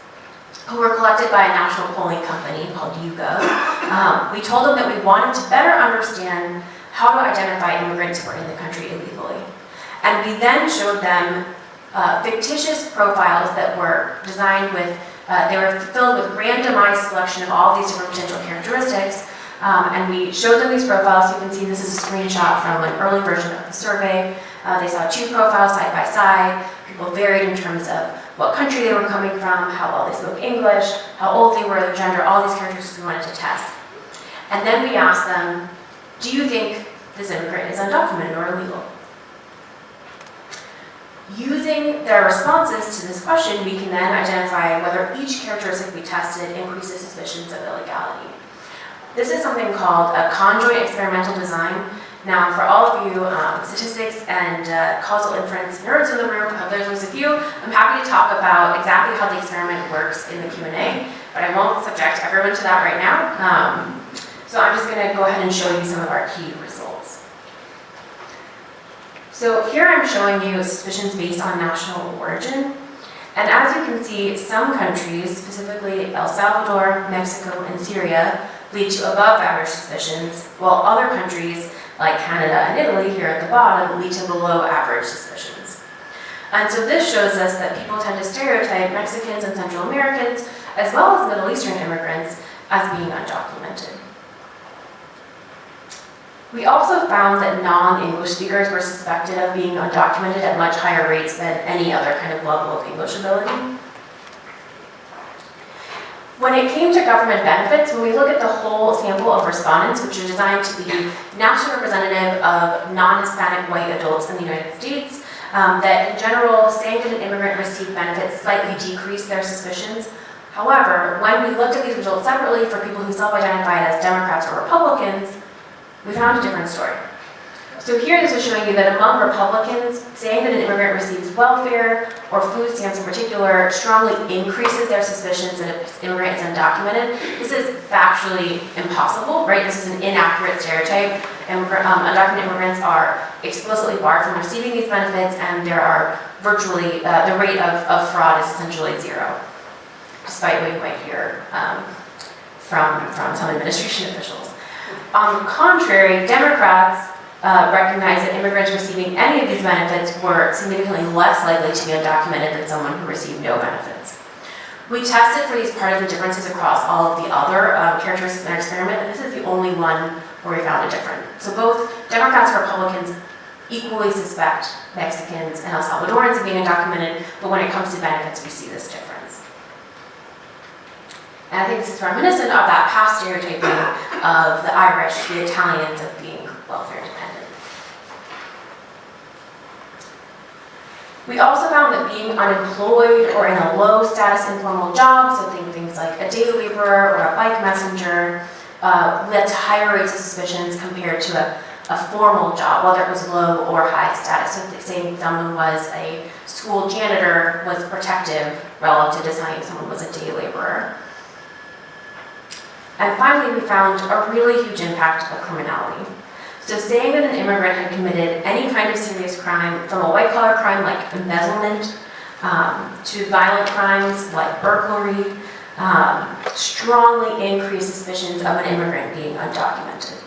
who were collected by a national polling company called YouGov, we told them that we wanted to better understand how to identify immigrants who are in the country illegally. And we then showed them fictitious profiles that were designed with, they were filled with randomized selection of all these different potential characteristics. And we showed them these profiles. You can see this is a screenshot from an early version of the survey. They saw two profiles side by side. People varied in terms of what country they were coming from, how well they spoke English, how old they were, their gender, all these characteristics we wanted to test. And then we asked them, do you think this immigrant is undocumented or illegal? Using their responses to this question, we can then identify whether each characteristic we tested increases suspicions of illegality. This is something called a conjoint experimental design. Now, for all of you statistics and causal inference nerds in the room, there's a few, I'm happy to talk about exactly how the experiment works in the Q&A, but I won't subject everyone to that right now. So I'm just going to go ahead and show you some of our key results. So here I'm showing you suspicions based on national origin. And as you can see, some countries, specifically El Salvador, Mexico, and Syria, lead to above average suspicions, while other countries, like Canada and Italy here at the bottom, lead to below average suspicions. And so this shows us that people tend to stereotype Mexicans and Central Americans, as well as Middle Eastern immigrants, as being undocumented. We also found that non-English speakers were suspected of being undocumented at much higher rates than any other kind of level of English ability. When it came to government benefits, when we look at the whole sample of respondents, which are designed to be nationally representative of non-Hispanic white adults in the United States, that in general, saying that an immigrant received benefits slightly decreased their suspicions. However, when we looked at these results separately for people who self-identified as Democrats or Republicans, we found a different story. So here this is showing you that among Republicans, saying that an immigrant receives welfare or food stamps in particular strongly increases their suspicions that an immigrant is undocumented. This is factually impossible, right? This is an inaccurate stereotype. Undocumented immigrants are explicitly barred from receiving these benefits, and there are virtually, the rate of fraud is essentially zero, despite what you might hear from some administration officials. On the contrary, Democrats recognize that immigrants receiving any of these benefits were significantly less likely to be undocumented than someone who received no benefits. We tested for these partisan differences across all of the other characteristics in our experiment, and this is the only one where we found a difference. So both Democrats and Republicans equally suspect Mexicans and El Salvadorans of being undocumented, but when it comes to benefits, we see this difference. And I think this is reminiscent of that past stereotyping of the Irish, the Italians, of being welfare dependent. We also found that being unemployed or in a low status informal job, so think things like a day laborer or a bike messenger, led to higher rates of suspicions compared to a formal job, whether it was low or high status. So saying someone was a school janitor was protective relative to saying someone was a day laborer. And finally, we found a really huge impact of criminality. So saying that an immigrant had committed any kind of serious crime, from a white-collar crime like embezzlement, to violent crimes like burglary, strongly increased suspicions of an immigrant being undocumented.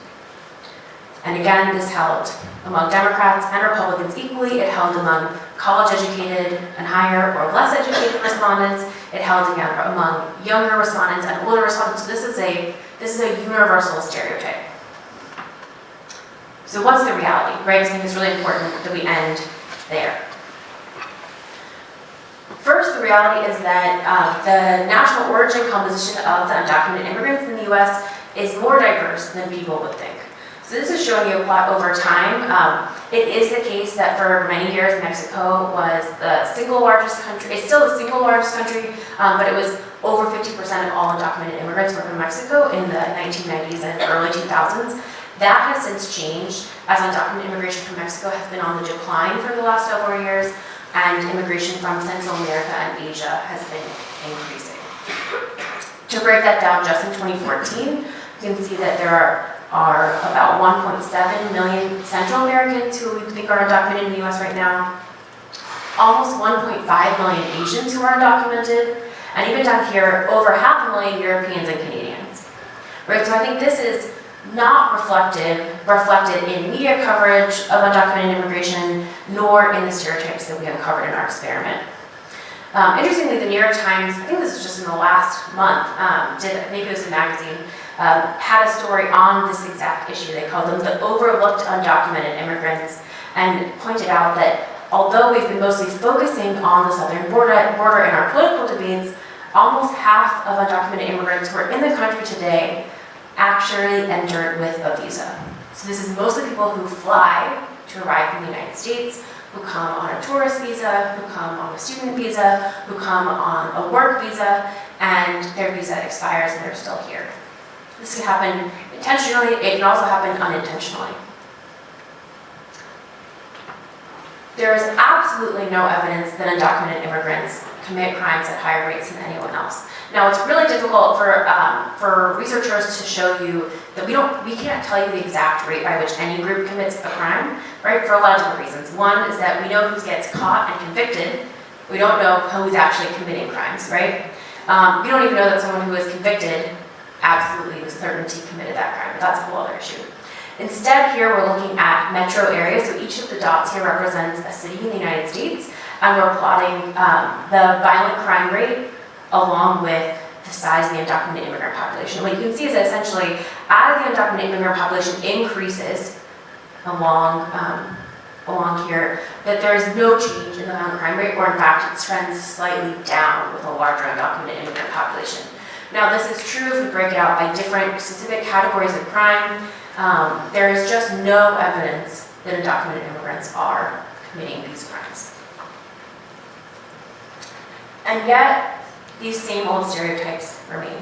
And again, this held among Democrats and Republicans equally. It held among college-educated and higher or less educated respondents. It held again among younger respondents and older respondents. So this is a universal stereotype. So what's the reality, right? I think it's really important that we end there. First, the reality is that the national origin composition of the undocumented immigrants in the U.S. is more diverse than people would think. So this is showing you a plot over time. It is the case that for many years Mexico was the single largest country. It's still the single largest country, but it was over 50% of all undocumented immigrants were from Mexico in the 1990s and early 2000s. That has since changed as undocumented immigration from Mexico has been on the decline for the last several years, and immigration from Central America and Asia has been increasing. To break that down, just in 2014, you can see that there are about 1.7 million Central Americans who we think are undocumented in the US right now, almost 1.5 million Asians who are undocumented, and even down here, over 500,000 Europeans and Canadians. Right, so I think this is not reflected in media coverage of undocumented immigration, nor in the stereotypes that we uncovered in our experiment. Interestingly, the New York Times, I think this was just in the last month, maybe it was a magazine, had a story on this exact issue. They called them the overlooked undocumented immigrants, and pointed out that although we've been mostly focusing on the southern border in our political debates, almost half of undocumented immigrants who are in the country today actually entered with a visa. So this is mostly people who fly to arrive in the United States, who come on a tourist visa, who come on a student visa, who come on a work visa, and their visa expires and they're still here. This can happen intentionally, it can also happen unintentionally. There is absolutely no evidence that undocumented immigrants commit crimes at higher rates than anyone else. Now, it's really difficult for researchers to show you that we can't tell you the exact rate by which any group commits a crime, right? For a lot of different reasons. One is that we know who gets caught and convicted. We don't know who's actually committing crimes, right? We don't even know that someone who is convicted absolutely with certainty committed that crime, but that's a whole other issue. Instead, here we're looking at metro areas, so each of the dots here represents a city in the United States, and we're plotting the violent crime rate along with the size of the undocumented immigrant population. What you can see is that essentially, as the undocumented immigrant population increases along here, that there is no change in the violent crime rate, or in fact, it trends slightly down with a larger undocumented immigrant population. Now, this is true if we break it out by different specific categories of crime. There is just no evidence that undocumented immigrants are committing these crimes. And yet, these same old stereotypes remain.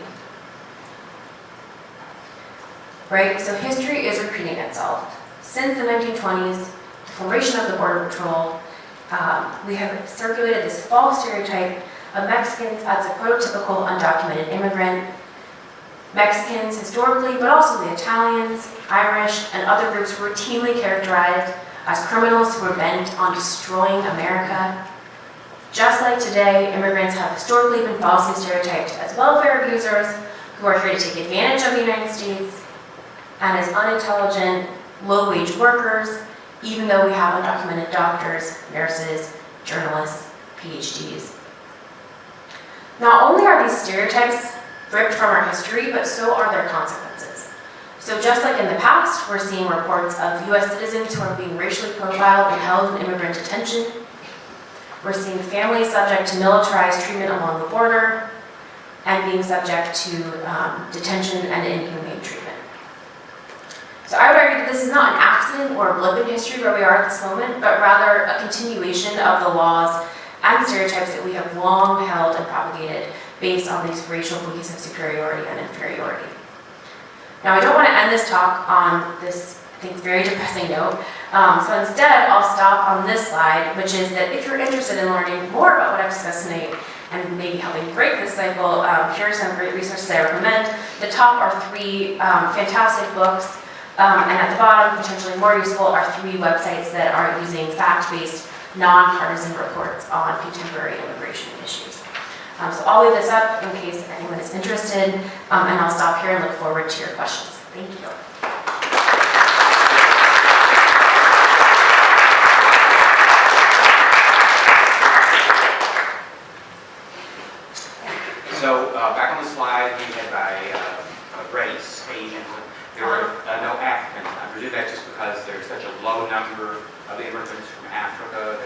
Right? So history is repeating itself. Since the 1920s, the formation of the Border Patrol, we have circulated this false stereotype of Mexicans as a prototypical undocumented immigrant. Mexicans historically, but also the Italians, Irish, and other groups routinely characterized as criminals who were bent on destroying America. Just like today, immigrants have historically been falsely stereotyped as welfare abusers who are here to take advantage of the United States, and as unintelligent, low-wage workers, even though we have undocumented doctors, nurses, journalists, Ph.D.s. Not only are these stereotypes ripped from our history, but so are their consequences. So just like in the past, we're seeing reports of US citizens who are being racially profiled and held in immigrant detention. We're seeing families subject to militarized treatment along the border and being subject to detention and inhumane treatment. So I would argue that this is not an accident or a blip in history where we are at this moment, but rather a continuation of the laws and stereotypes that we have long held and propagated based on these racial beliefs of superiority and inferiority. Now, I don't want to end this talk on this, I think, very depressing note. So instead, I'll stop on this slide, which is that if you're interested in learning more about what I've discussed tonight and maybe helping break this cycle, here are some great resources I recommend. The top are 3 fantastic books, and at the bottom, potentially more useful, are 3 websites that are using fact-based, nonpartisan reports on contemporary immigration issues. So I'll leave this up in case anyone is interested, and I'll stop here and look forward to your questions. Thank you. So back on the slide, you had by race, Asian, there were no Africans. I presume that's just because there's such a low number of immigrants from Africa.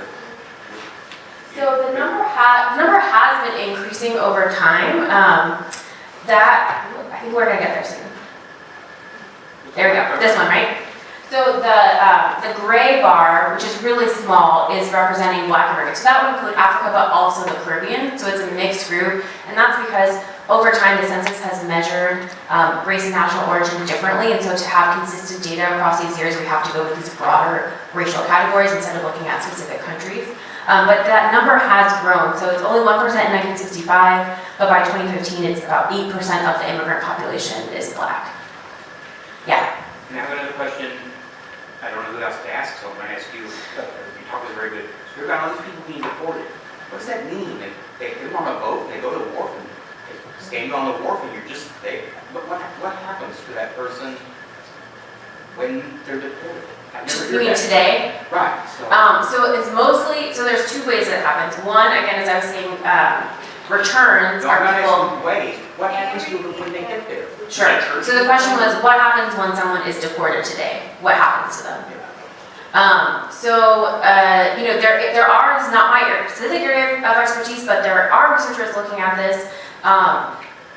So the number has been increasing over time. I think we're gonna get there soon. There we go, this one, right? So the gray bar, which is really small, is representing Black immigrants. So that would include Africa, but also the Caribbean. So it's a mixed group, and that's because over time the census has measured race and national origin differently, and so to have consistent data across these years, we have to go with these broader racial categories instead of looking at specific countries. But that number has grown. So it's only 1% in 1965, but by 2015, it's about 8% of the immigrant population is Black. Yeah. And I have another question. I don't know who else to ask, so I'm going to ask you. Your talk was very good. So you've got all these people being deported. What does that mean? They get on a boat, they go to the wharf, and they stand on the wharf, and you're just there. What happens to that person when they're deported? I've never heard You mean that. today? Right. So it's mostly, so there's 2 ways that it happens. One, again, as I was saying, returns are people. Ways. What happens to them when they get there? Sure. So the question was, what happens when someone is deported today? What happens to them? You know, there are, this is not my specific area of expertise, but there are researchers looking at this.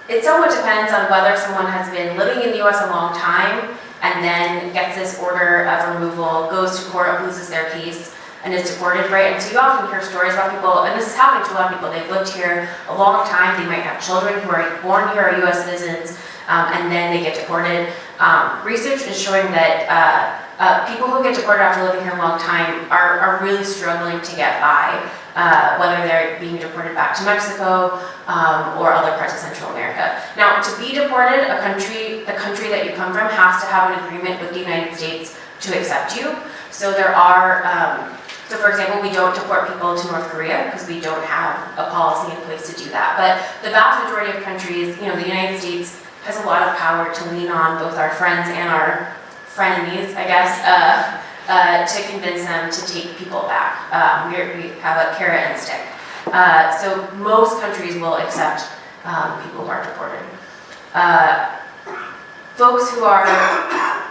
It somewhat depends on whether someone has been living in the U.S. a long time and then gets this order of removal, goes to court, loses their case, and is deported, right? And so you often hear stories about people, and this is happening to a lot of people. They've lived here a long time. They might have children who are born here, are U.S. citizens, and then they get deported. Research is showing that people who get deported after living here a long time are really struggling to get by, whether they're being deported back to Mexico or other parts of Central America. Now, to be deported, the country that you come from has to have an agreement with the United States to accept you. So there are, so for example, we don't deport people to North Korea because we don't have a policy in place to do that. But the vast majority of countries, you know, the United States has a lot of power to lean on, both our friends and our frenemies, I guess, to convince them to take people back. We have a carrot and stick. So most countries will accept people who are deported. Folks who are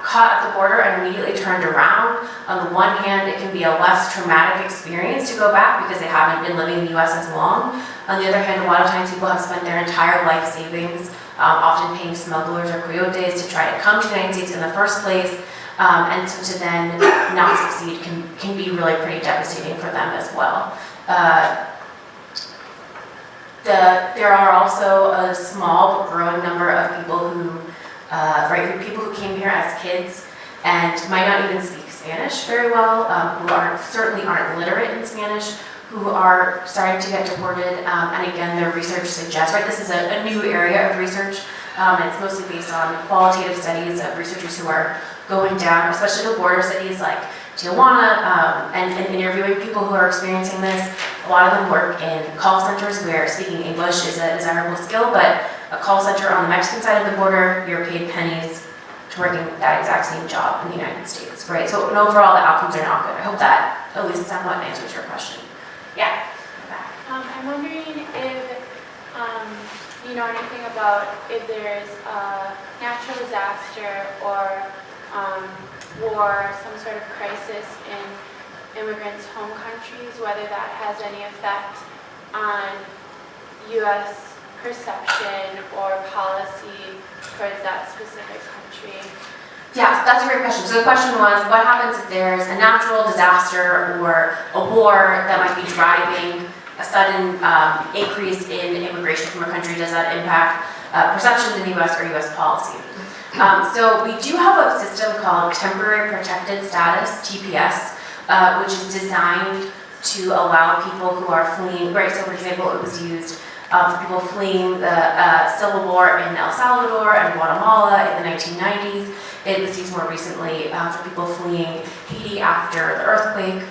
caught at the border and immediately turned around, on the one hand, it can be a less traumatic experience to go back because they haven't been living in the U.S. as long. On the other hand, a lot of times people have spent their entire life savings, often paying smugglers or coyotes to try to come to the United States in the first place, and so to then not succeed can be really pretty devastating for them as well. There are also a small but growing number of people who people who came here as kids and might not even speak Spanish very well, who certainly aren't literate in Spanish, who are starting to get deported, and again, their research suggests, right, this is a new area of research, and it's mostly based on qualitative studies of researchers who are going down, especially to border cities like Tijuana, and interviewing people who are experiencing this. A lot of them work in call centers where speaking English is a desirable skill, but a call center on the Mexican side of the border, you're paid pennies to working that exact same job in the United States, right? So overall, the outcomes are not good. I hope that at least somewhat answers your question. Yeah. I'm wondering if you know anything about if there's a natural disaster or war, some sort of crisis in immigrants' home countries, whether that has any effect on U.S. perception or policy towards that specific country? Yes, that's a great question. So the question was, what happens if there's a natural disaster or a war that might be driving a sudden increase in immigration from a country? Does that impact perceptions in the U.S. or U.S. policy? So we do have a system called Temporary Protected Status, TPS, which is designed to allow people who are fleeing, right, so for example, it was used for people fleeing the civil war in El Salvador and Guatemala in the 1990s. It was used more recently for people fleeing Haiti after the earthquake.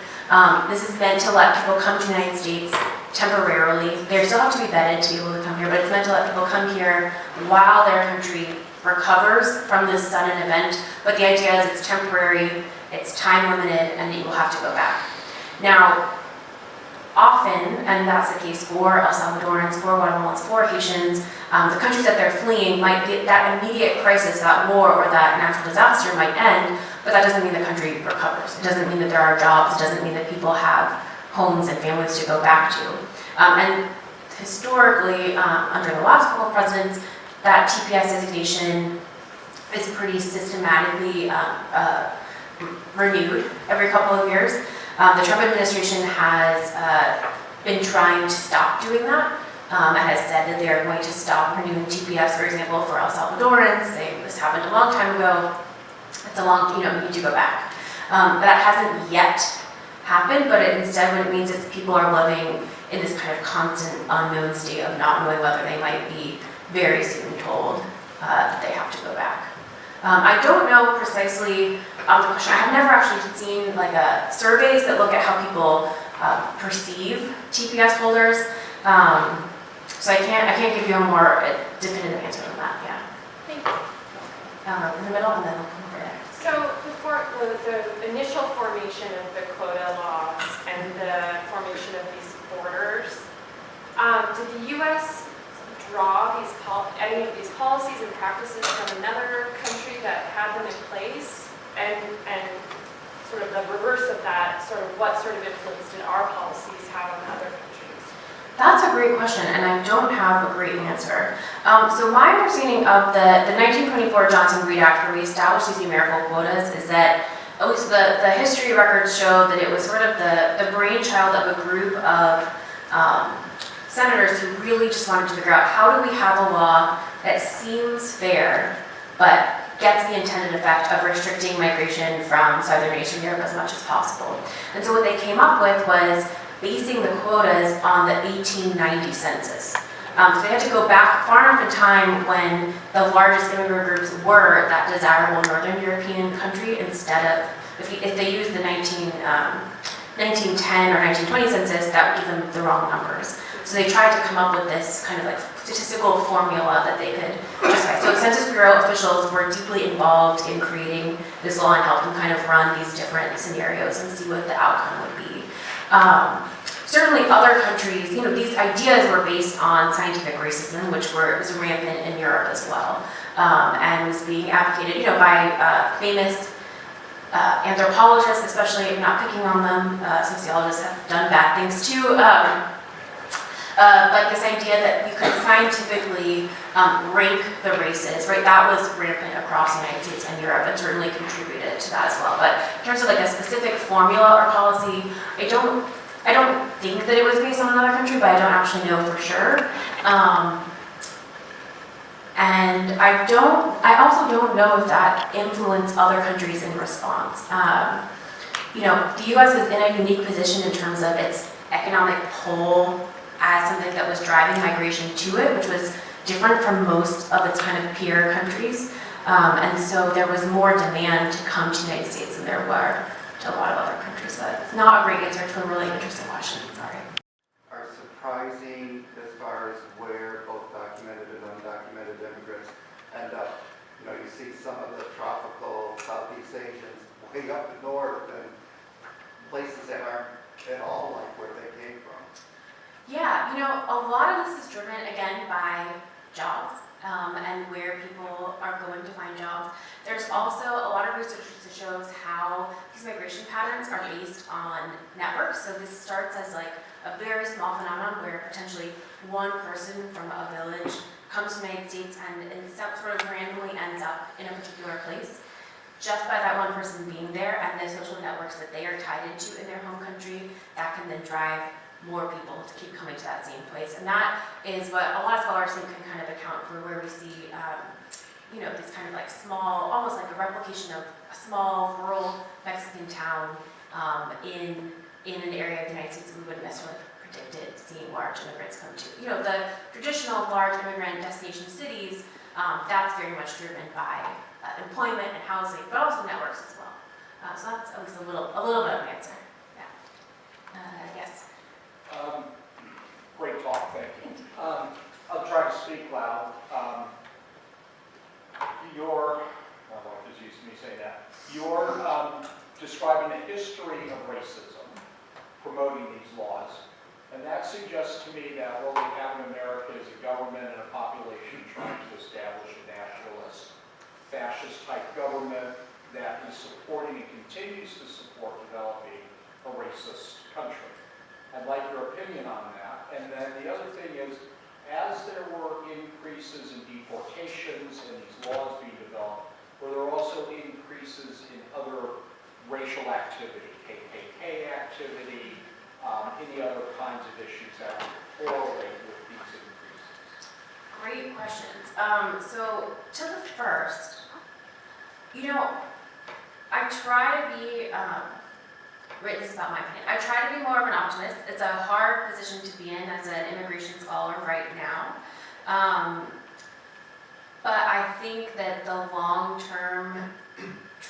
This is meant to let people come to the United States temporarily. They still have to be vetted to be able to come here, but it's meant to let people come here while their country recovers from this sudden event. But the idea is it's temporary, it's time limited, and that you will have to go back. Now, often, and that's the case for El Salvadorans, for Guatemalans, for Haitians, the countries that they're fleeing might get that immediate crisis, that war or that natural disaster might end, but that doesn't mean the country recovers. It doesn't mean that there are jobs. It doesn't mean that people have homes and families to go back to. And historically, under the last couple of presidents, that TPS designation is pretty systematically renewed every couple of years. The Trump administration has been trying to stop doing that and has said that they are going to stop renewing TPS, for example, for El Salvadorans, saying this happened a long time ago. It's a long, you need to go back. That hasn't yet happened, but instead what it means is people are living in this kind of constant unknown state of not knowing whether they might be very soon told that they have to go back. I don't know precisely the question. I have never actually seen like surveys that look at how people perceive TPS holders. So I can't give you a more definitive answer than that. Yeah. Thank you. In the middle, and then I'll come over there. So the initial formation of the quota laws and the formation of these borders, did the U.S. draw any of these policies and practices from another country that had them in place, and sort of the reverse of that, sort of what sort of influence did our policies have on other countries? That's a great question, and I don't have a great answer. So my understanding of the 1924 Johnson-Reed Act, where we established these numerical quotas, is that at least the history records show that it was sort of the brainchild of a group of senators who really just wanted to figure out how do we have a law that seems fair, but gets the intended effect of restricting migration from Southern Eastern Europe as much as possible. And so what they came up with was basing the quotas on the 1890 census. So they had to go back far enough in time when the largest immigrant groups were that desirable Northern European country, instead of, if they used the 1910 or 1920 census, that would give them the wrong numbers. So they tried to come up with this kind of like statistical formula that they could justify. So Census Bureau officials were deeply involved in creating this law and helped them kind of run these different scenarios and see what the outcome would be. Certainly other countries, these ideas were based on scientific racism, which was rampant in Europe as well, and was being advocated, by famous anthropologists, especially. I'm not picking on them. Sociologists have done bad things too. But this idea that you could scientifically rank the races, right? That was rampant across the United States and Europe, and certainly contributed to that as well. But in terms of like a specific formula or policy, I don't think that it was based on another country, but I don't actually know for sure. And I also don't know if that influenced other countries in response. The U.S. was in a unique position in terms of its economic pull as something that was driving migration to it, which was different from most of its kind of peer countries. And so there was more demand to come to the United States than there were to a lot of other countries. But it's not a great answer to a really interesting question. Sorry. Are surprising as far as where both documented and undocumented immigrants end up. You see some of the tropical Southeast Asians way up north and places that aren't at all like where they came from. Yeah, a lot of this is driven, again, by jobs and where people are going to find jobs. There's also a lot of research that shows how these migration patterns are based on networks. So this starts as like a very small phenomenon where potentially one person from a village comes to the United States and sort of randomly ends up in a particular place. Just by that one person being there and the social networks that they are tied into in their home country, that can then drive more people to keep coming to that same place. And that is what a lot of scholars think can kind of account for where we see this kind of like small, almost like a replication of a small rural Mexican town in an area of the United States that we wouldn't necessarily have predicted seeing large immigrants come to. The traditional large immigrant destination cities, that's very much driven by employment and housing, but also networks as well. So that's at least a little bit of an answer. Yeah. Yes. Great talk, thank you. I'll try to speak loud. You're describing the history of racism, promoting these laws, and that suggests to me that what we have in America is a government and a population trying to establish a nationalist, fascist-type government that is supporting and continues to support developing a racist country. I'd like your opinion on that. And then the other thing is, as there were increases in deportations and these laws being developed, were there also increases in other racial activity, KKK activity, any other kinds of issues that would correlate with these increases? Great questions. So to the first, I try to be, this is about my opinion, I try to be more of an optimist. It's a hard position to be in as an immigration scholar right now. But I think that the long-term,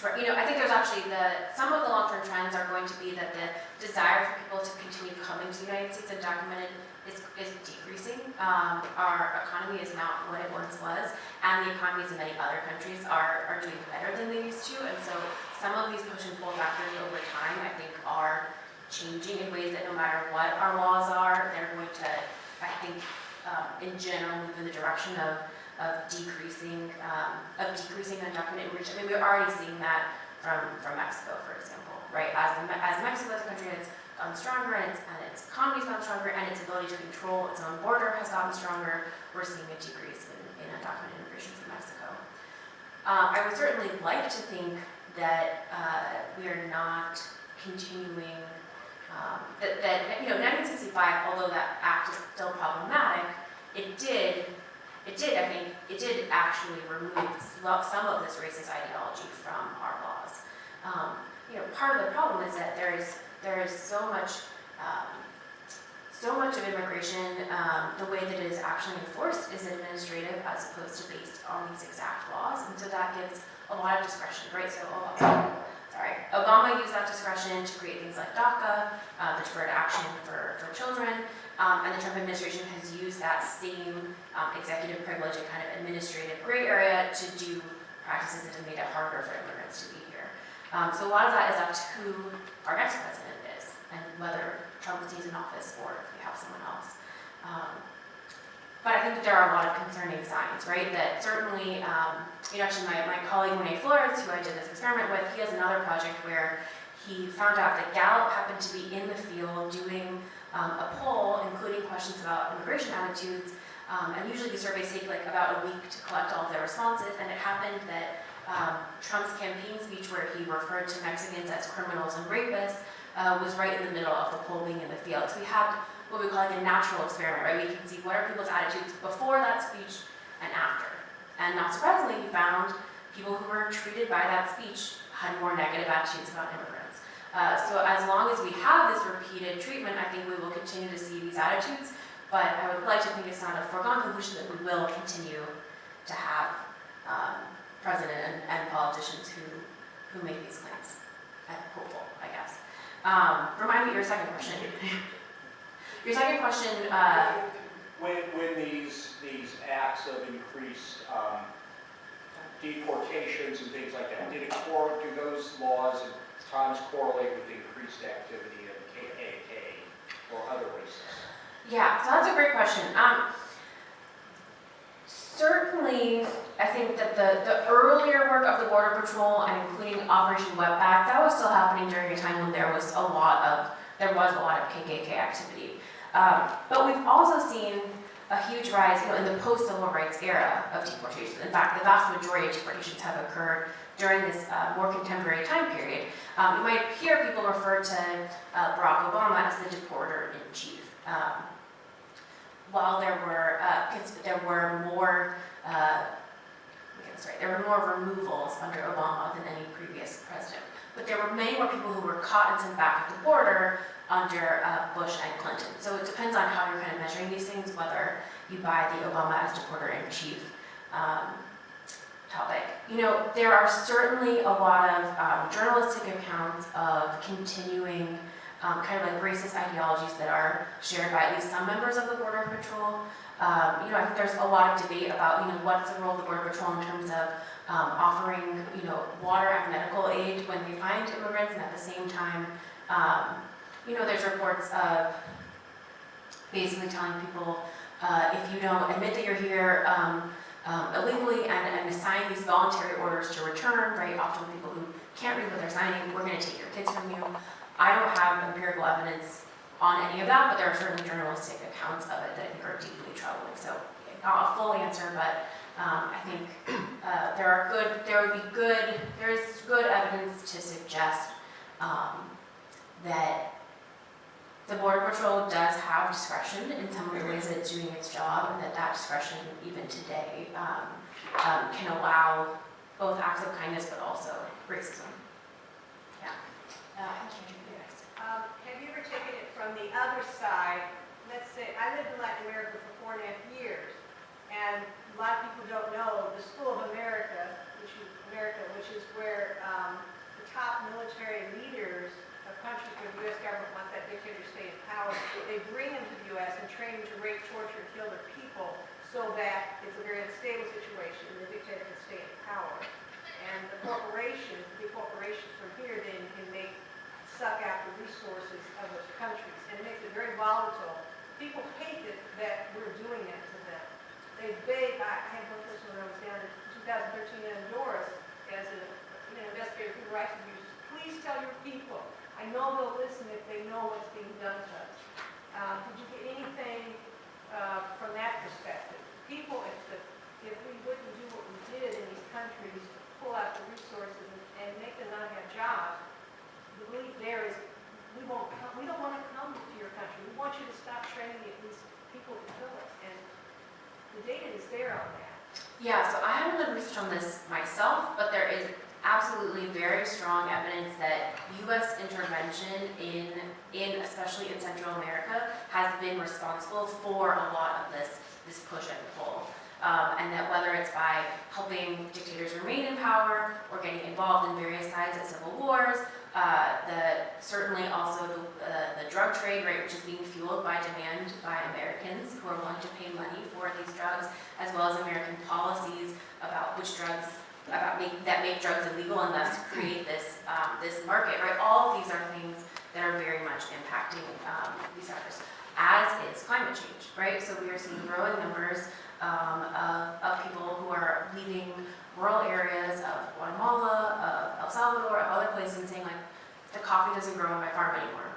I think there's actually some of the long-term trends are going to be that the desire for people to continue coming to the United States undocumented is decreasing. Our economy is not what it once was, and the economies of many other countries are doing better than they used to. And so some of these push and pull factors over time, I think, are changing in ways that no matter what our laws are, they're going to, I think, in general, move in the direction of decreasing undocumented immigration. I mean, we're already seeing that from Mexico, for example, right? As Mexico as a country has gotten stronger and its economy's gotten stronger and its ability to control its own border has gotten stronger, we're seeing a decrease in undocumented immigration from Mexico. I would certainly like to think that we are not continuing, that 1965, although that act is still problematic, it did actually remove some of this racist ideology from our laws. Part of the problem is that there is so much of immigration, the way that it is actually enforced is administrative as opposed to based on these exact laws, and so that gives a lot of discretion, right? So Obama used that discretion to create things like DACA, the deferred action for children, and the Trump administration has used that same executive privilege and kind of administrative gray area to do practices that have made it harder for immigrants to be here. So a lot of that is up to who our next president is and whether Trump stays in office or if we have someone else. But I think that there are a lot of concerning signs, right? That certainly, actually my colleague Renee Flores, who I did this experiment with, he has another project where he found out that Gallup happened to be in the field doing a poll, including questions about immigration attitudes, and usually these surveys take like about a week to collect all of their responses, and it happened that Trump's campaign speech where he referred to Mexicans as criminals and rapists was right in the middle of the poll being in the field. So we had what we call like a natural experiment, right? We can see what are people's attitudes before that speech and after. And not surprisingly, he found people who were treated by that speech had more negative attitudes about immigrants. So as long as we have this repeated treatment, I think we will continue to see these attitudes, but I would like to think it's not a foregone conclusion that we will continue to have president and politicians who make these claims. I'm hopeful, I guess. Remind me your second question. Your second question. When these acts of increased deportations and things like that, do those laws at times correlate with increased activity of KKK or other races? Yeah, so that's a great question. Certainly, I think that the earlier work of the Border Patrol and including Operation Wetback, that was still happening during a time when there was a lot of KKK activity. But we've also seen a huge rise, in the post-civil rights era of deportations. In fact, the vast majority of deportations have occurred during this more contemporary time period. You might hear people refer to Barack Obama as the deporter-in-chief. While there were more returns, right? There were more removals under Obama than any previous president. But there were many more people who were caught and sent back at the border under Bush and Clinton. So it depends on how you're kind of measuring these things, whether you buy the Obama as deporter-in-chief topic. You know, there are certainly a lot of journalistic accounts of continuing kind of like racist ideologies that are shared by at least some members of the Border Patrol. You know, I think there's a lot of debate about, you know, what's the role of the Border Patrol in terms of offering, you know, water and medical aid when they find immigrants, and at the same time, you know, there's reports of basically telling people, if you don't admit that you're here illegally and assign these voluntary orders to return, very often people who can't read what they're signing, we're going to take your kids from you. I don't have empirical evidence on any of that, but there are certainly journalistic accounts of it that I think are deeply troubling. So not a full answer, but I think there's good evidence to suggest that the Border Patrol does have discretion in some of the ways that it's doing its job, and that discretion, even today, can allow both acts of kindness but also racism. Yeah. Have you ever taken it from the other side? Let's say, I lived in Latin America for 4.5 years, and a lot of people don't know the School of America, which is where the top military leaders of countries where the U.S. government wants that dictator to stay in power, they bring them to the U.S. and train them to rape, torture, and kill their people so that it's a very unstable situation and the dictator can stay in power. And the corporations, the big corporations from here then can suck out the resources of those countries, and it makes it very volatile. People hate that we're doing that to them. They beg, I had one person when I was down in 2013 in Honduras as an investigator of human rights abuse. Please tell your people. I know they'll listen if they know what's being done to us. Did you get anything from that perspective? People, if we wouldn't do what we did in these countries, pull out the resources and make them not have jobs, the belief there is we don't want to come to your country. We want you to stop training these people to kill us. And the data is there on that. Yeah, so I haven't done research on this myself, but there is absolutely very strong evidence that U.S. intervention in especially in Central America has been responsible for a lot of this push and pull. And that whether it's by helping dictators remain in power or getting involved in various sides of civil wars, certainly also the drug trade, right, which is being fueled by demand by Americans who are willing to pay money for these drugs, as well as American policies about which drugs that make drugs illegal and thus create this market, right? All of these are things that are very much impacting these sectors, as is climate change, right? So we are seeing growing numbers of people who are leaving rural areas of Guatemala, of El Salvador, of other places, and saying, like, the coffee doesn't grow on my farm anymore.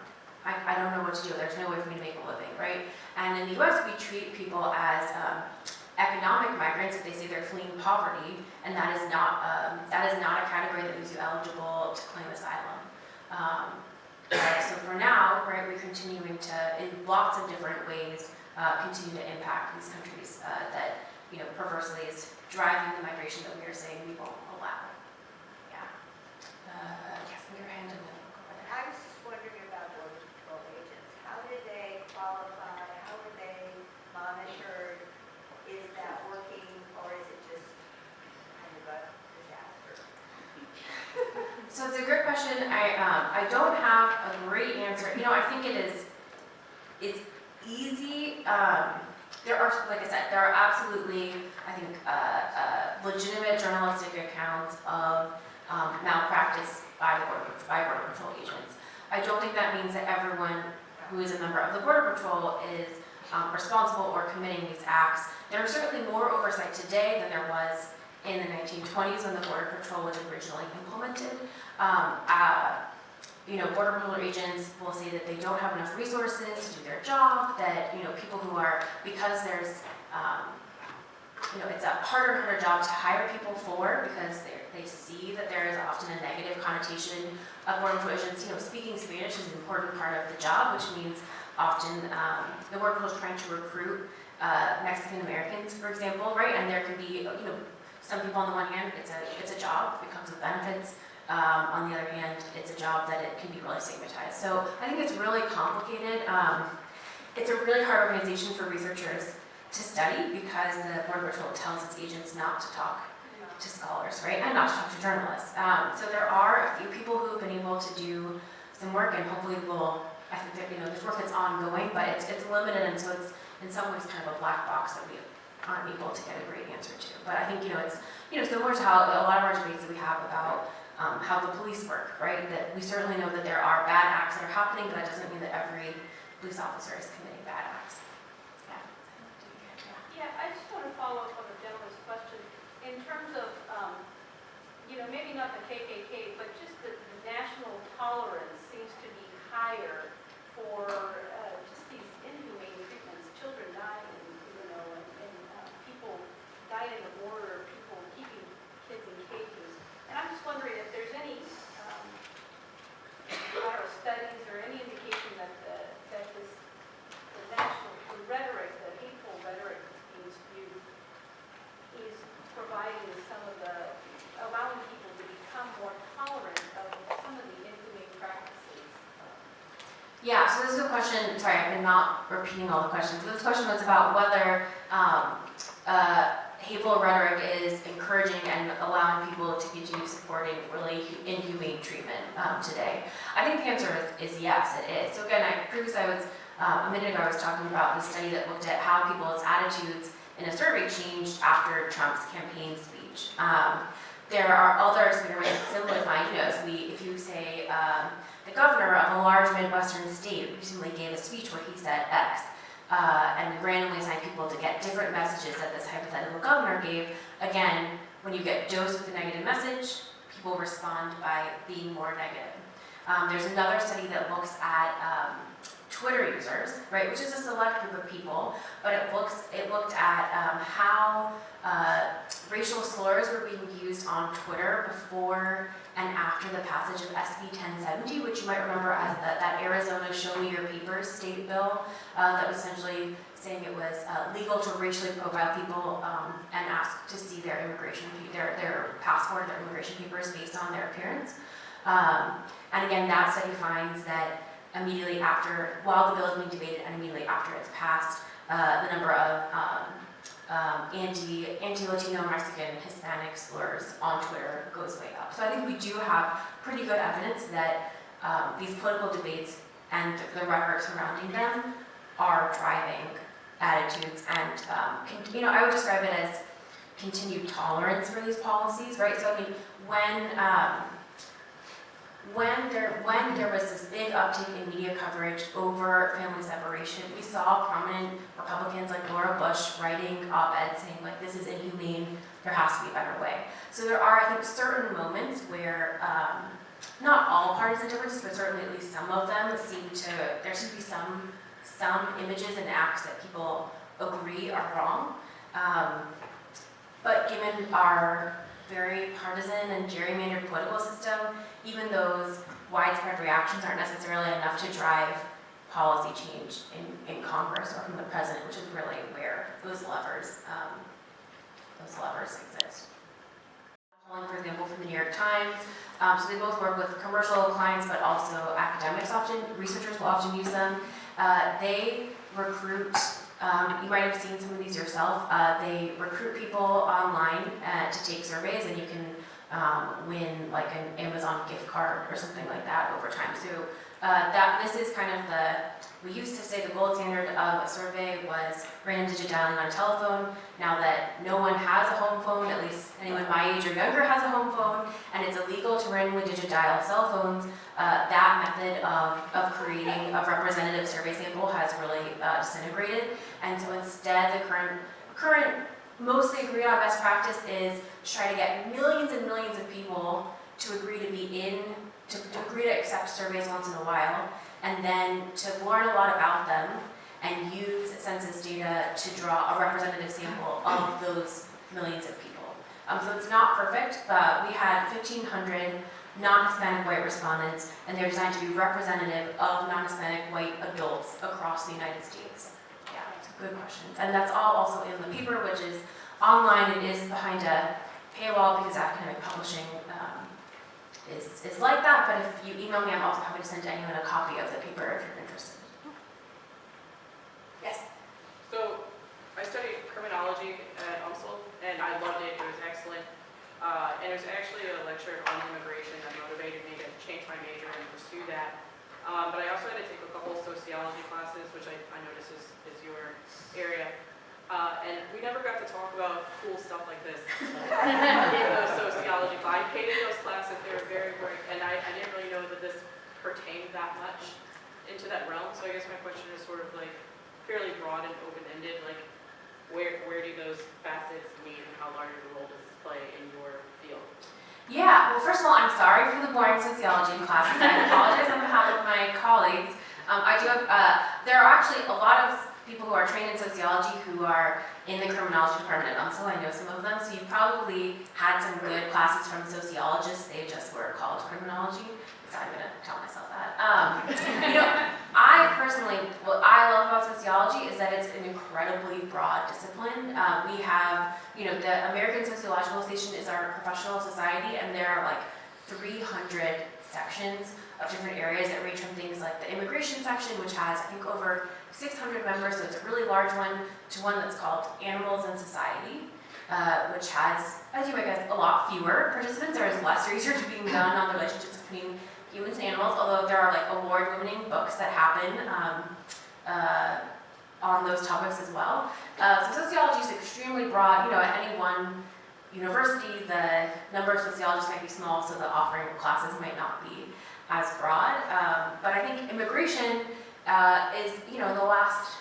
I don't know what to do. There's no way for me to make a living, right? And in the U.S., we treat people as economic migrants if they say they're fleeing poverty, and that is not a category that makes you eligible to claim asylum. So for now, right, we're continuing to, in lots of different ways, continue to impact these countries that, you know, perversely is driving the migration that we are saying we won't allow. Yeah. Yes, your hand and then we'll go over there. I was just wondering about Border Patrol agents. How did they qualify? How were they monitored? Is that working, or is it just kind of a disaster? So it's a great question. I don't have a great answer. You know, I think it's easy. There are, like I said, there are absolutely, I think, legitimate journalistic accounts of malpractice by Border Patrol agents. I don't think that means that everyone who is a member of the Border Patrol is responsible or committing these acts. There is certainly more oversight today than there was in the 1920s when the Border Patrol was originally implemented. You know, Border Patrol agents will say that they don't have enough resources to do their job, that, you know, people who are, because there's, you know, it's a harder and harder job to hire people for because they see that there is often a negative connotation of Border Patrol agents. You know, speaking Spanish is an important part of the job, which means often the Border Patrol is trying to recruit Mexican Americans, for example, right? And there can be, you know, some people on the one hand, it's a job, it comes with benefits. On the other hand, it's a job that it can be really stigmatized. So I think it's really complicated. It's a really hard organization for researchers to study because the Border Patrol tells its agents not to talk to scholars, right, and not to talk to journalists. So there are a few people who have been able to do some work, and hopefully will. I think that there's work that's ongoing, but it's limited, and so it's in some ways kind of a black box that we aren't able to get a great answer to. But I think it's similar to how a lot of our debates that we have about how the police work, right? That we certainly know that there are bad acts that are happening, but that doesn't mean that every police officer is committing bad acts. Yeah, I just want to follow up on the gentleman's question. In terms of, maybe not the KKK, but just the national tolerance seems to be higher for just these inhumane treatments. Children dying, and people dying in the border, people keeping kids in cages. And I'm just wondering if there's any studies or any indication that the rhetoric, the hateful rhetoric that's being spewed is providing allowing people to become more tolerant of some of the inhumane practices. Yeah, so this is a question, sorry, I've been not repeating all the questions. So this question was about whether hateful rhetoric is encouraging and allowing people to continue supporting really inhumane treatment today. I think the answer is yes, it is. So again, a minute ago I was talking about the study that looked at how people's attitudes in a survey changed after Trump's campaign speech. There are other experiments that similarly find, if you say the governor of a large Midwestern state recently gave a speech where he said X, and we randomly assigned people to get different messages that this hypothetical governor gave. Again, when you get dosed with a negative message, people respond by being more negative. There's another study that looks at Twitter users, right, which is a select group of people, but it looked at how racial slurs were being used on Twitter before and after the passage of SB 1070, which you might remember as that Arizona Show Me Your Papers state bill that was essentially saying it was legal to racially profile people and ask to see their passport, their immigration papers based on their appearance. And again, that study finds that immediately after, while the bill is being debated and immediately after it's passed, the number of anti-Latino, Mexican, Hispanic slurs on Twitter goes way up. So I think we do have pretty good evidence that these political debates and the rhetoric surrounding them are driving attitudes and, I would describe it as continued tolerance for these policies, right? So I mean, when there was this big uptick in media coverage over family separation, we saw prominent Republicans like Laura Bush writing op-eds saying, like, this is inhumane, there has to be a better way. So there are, I think, certain moments where, not all partisan differences, but certainly at least some of them there seems to be some images and acts that people agree are wrong. But given our very partisan and gerrymandered political system, even those widespread reactions aren't necessarily enough to drive policy change in Congress or from the president, which is really where those levers exist. Calling, for example, from the New York Times, so they both work with commercial clients, but also academics researchers will often use them. They recruit, you might have seen some of these yourself, they recruit people online to take surveys, and you can win like an Amazon gift card or something like that over time. So this is kind of we used to say the gold standard of a survey was random digit dialing on a telephone. Now that no one has a home phone, at least anyone my age or younger has a home phone, and it's illegal to randomly digit dial cell phones, that method of creating a representative survey sample has really disintegrated. And so instead, the current mostly agreed on best practice is to try to get millions and millions of people to agree to agree to accept surveys once in a while, and then to learn a lot about them and use census data to draw a representative sample of those millions of people. So it's not perfect, but we had 1,500 non-Hispanic white respondents, and they're designed to be representative of non-Hispanic white adults across the United States. Yeah, it's a good question. And that's all also in the paper, which is online. It is behind a paywall because academic publishing is like that, but if you email me, I'm also happy to send anyone a copy of the paper if you're interested. Yes? So I studied criminology at UMSL, and I loved it. It was excellent. And it was actually a lecture on immigration that motivated me to change my major and pursue that. But I also had to take a couple of sociology classes, which I noticed is your area. And we never got to talk about cool stuff like this in those sociology classes. I hated those classes. They were very boring, and I didn't really know that this pertained that much into that realm. So I guess my question is sort of like fairly broad and open-ended, like where do those facets meet and how large of a role does this play in your field? Yeah, well, first of all, I'm sorry for the boring sociology classes. I apologize on behalf of my colleagues. I do have, there are actually a lot of people who are trained in sociology who are in the criminology department at UMSL. I know some of them, so you probably had some good classes from sociologists. They just were called criminology, so I'm gonna tell myself that. I personally, what I love about sociology is that it's an incredibly broad discipline. We have, the American Sociological Association is our professional society, and there are like 300 sections of different areas that range from things like the immigration section, which has, I think, over 600 members, so it's a really large one, to one that's called Animals and Society, which has, as you might guess, a lot fewer participants. There is less research being done on the relationships between humans and animals, although there are like award-winning books that happen on those topics as well. So sociology is extremely broad. At any one university, the number of sociologists might be small, so the offering of classes might not be as broad. But I think immigration is, the last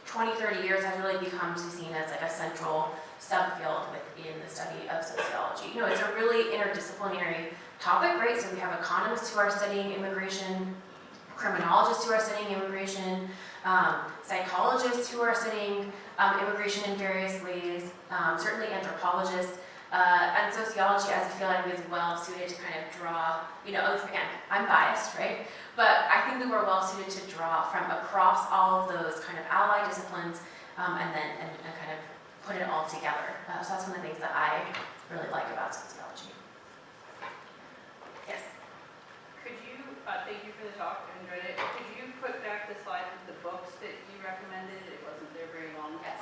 20, 30 years has really become seen as like a central subfield within the study of sociology. It's a really interdisciplinary topic, right? So we have economists who are studying immigration, criminologists who are studying immigration, psychologists who are studying immigration in various ways, certainly anthropologists, and sociology, as I feel like, is well suited to kind of draw, at least again, I'm biased, right? But I think that we're well suited to draw from across all of those kind of allied disciplines and kind of put it all together. So that's one of the things that I really like about sociology. Yes? Could you, thank you for the talk, I enjoyed it. Could you put back the slide with the books that you recommended? It wasn't there very long. Yes.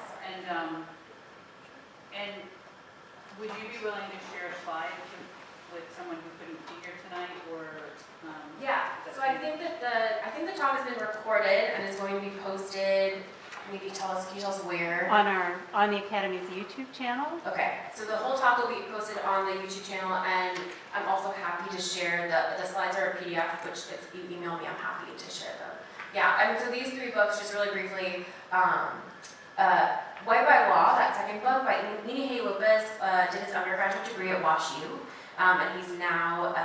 And would you be willing to share slides with someone who couldn't be here tonight, or? Yeah. So I think that the talk has been recorded and is going to be posted. Maybe can you tell us where? On the Academy's YouTube channel. Okay, so the whole talk will be posted on the YouTube channel, and I'm also happy to share the slides are a PDF, which if you email me, I'm happy to share them. Yeah, so these three books, just really briefly, White by Law, that second book by Mini Lopez, did his undergraduate degree at WashU, and he's now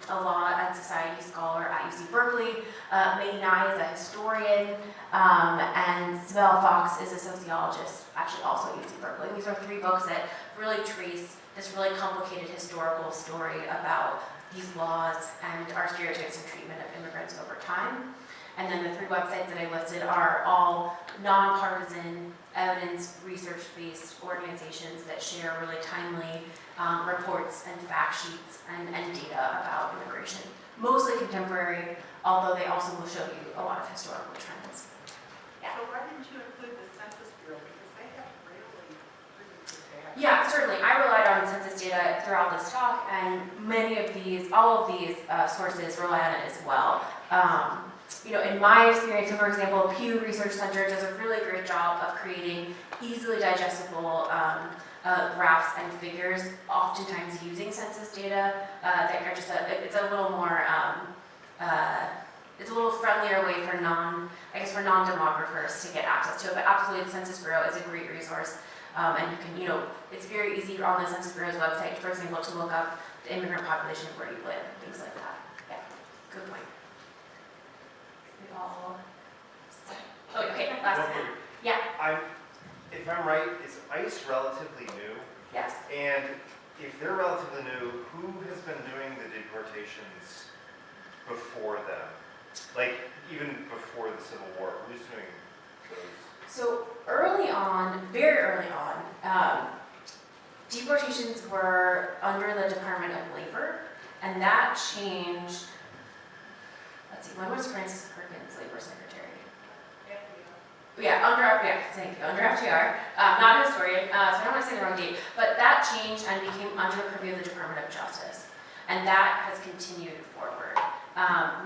a law and society scholar at UC Berkeley. May Nye is a historian, and Sibel Fox is a sociologist, actually also at UC Berkeley. These are three books that really trace this really complicated historical story about these laws and our stereotypes and treatment of immigrants over time. And then the three websites that I listed are all nonpartisan, evidence, research-based organizations that share really timely reports and fact sheets and data about immigration. Mostly contemporary, although they also will show you a lot of historical trends. Yeah. So why didn't you include the Census Bureau? Because they have really good data. Yeah, certainly. I relied on census data throughout this talk, and all of these sources rely on it as well. In my experience, so for example, Pew Research Center does a really great job of creating easily digestible graphs and figures, oftentimes using census data that are just it's a little more, it's a little friendlier way for non-demographers to get access to it. But absolutely, the Census Bureau is a great resource, and you can, it's very easy on the Census Bureau's website, for example, to look up the immigrant population of where you live, things like that. Yeah, good point. Okay, last one. Yeah. If I'm right, is ICE relatively new? Yes. And if they're relatively new, who has been doing the deportations before them? Like, even before the Civil War, who's doing those? So early on, very early on, deportations were under the Department of Labor, and that changed, let's see, when was Francis Perkins labor secretary? Under FDR, not a historian, so I don't want to say the wrong date, but that changed and became under the purview of the Department of Justice, and that has continued forward.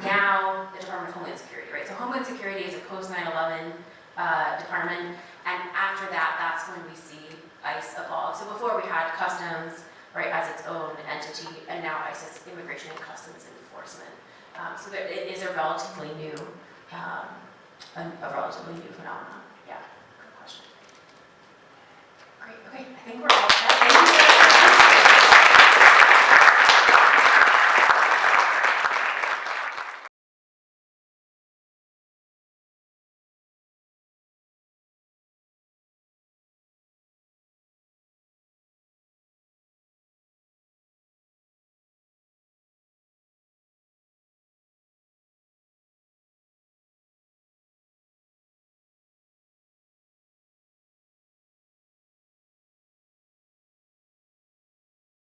Now, the Department of Homeland Security, right? So Homeland Security is a post 9/11 department, and after that, that's when we see ICE evolve. So before we had Customs, right, as its own entity, and now ICE is Immigration and Customs Enforcement. So there, it is a relatively new phenomenon. Yeah, good question. Great, okay, I think we're all set.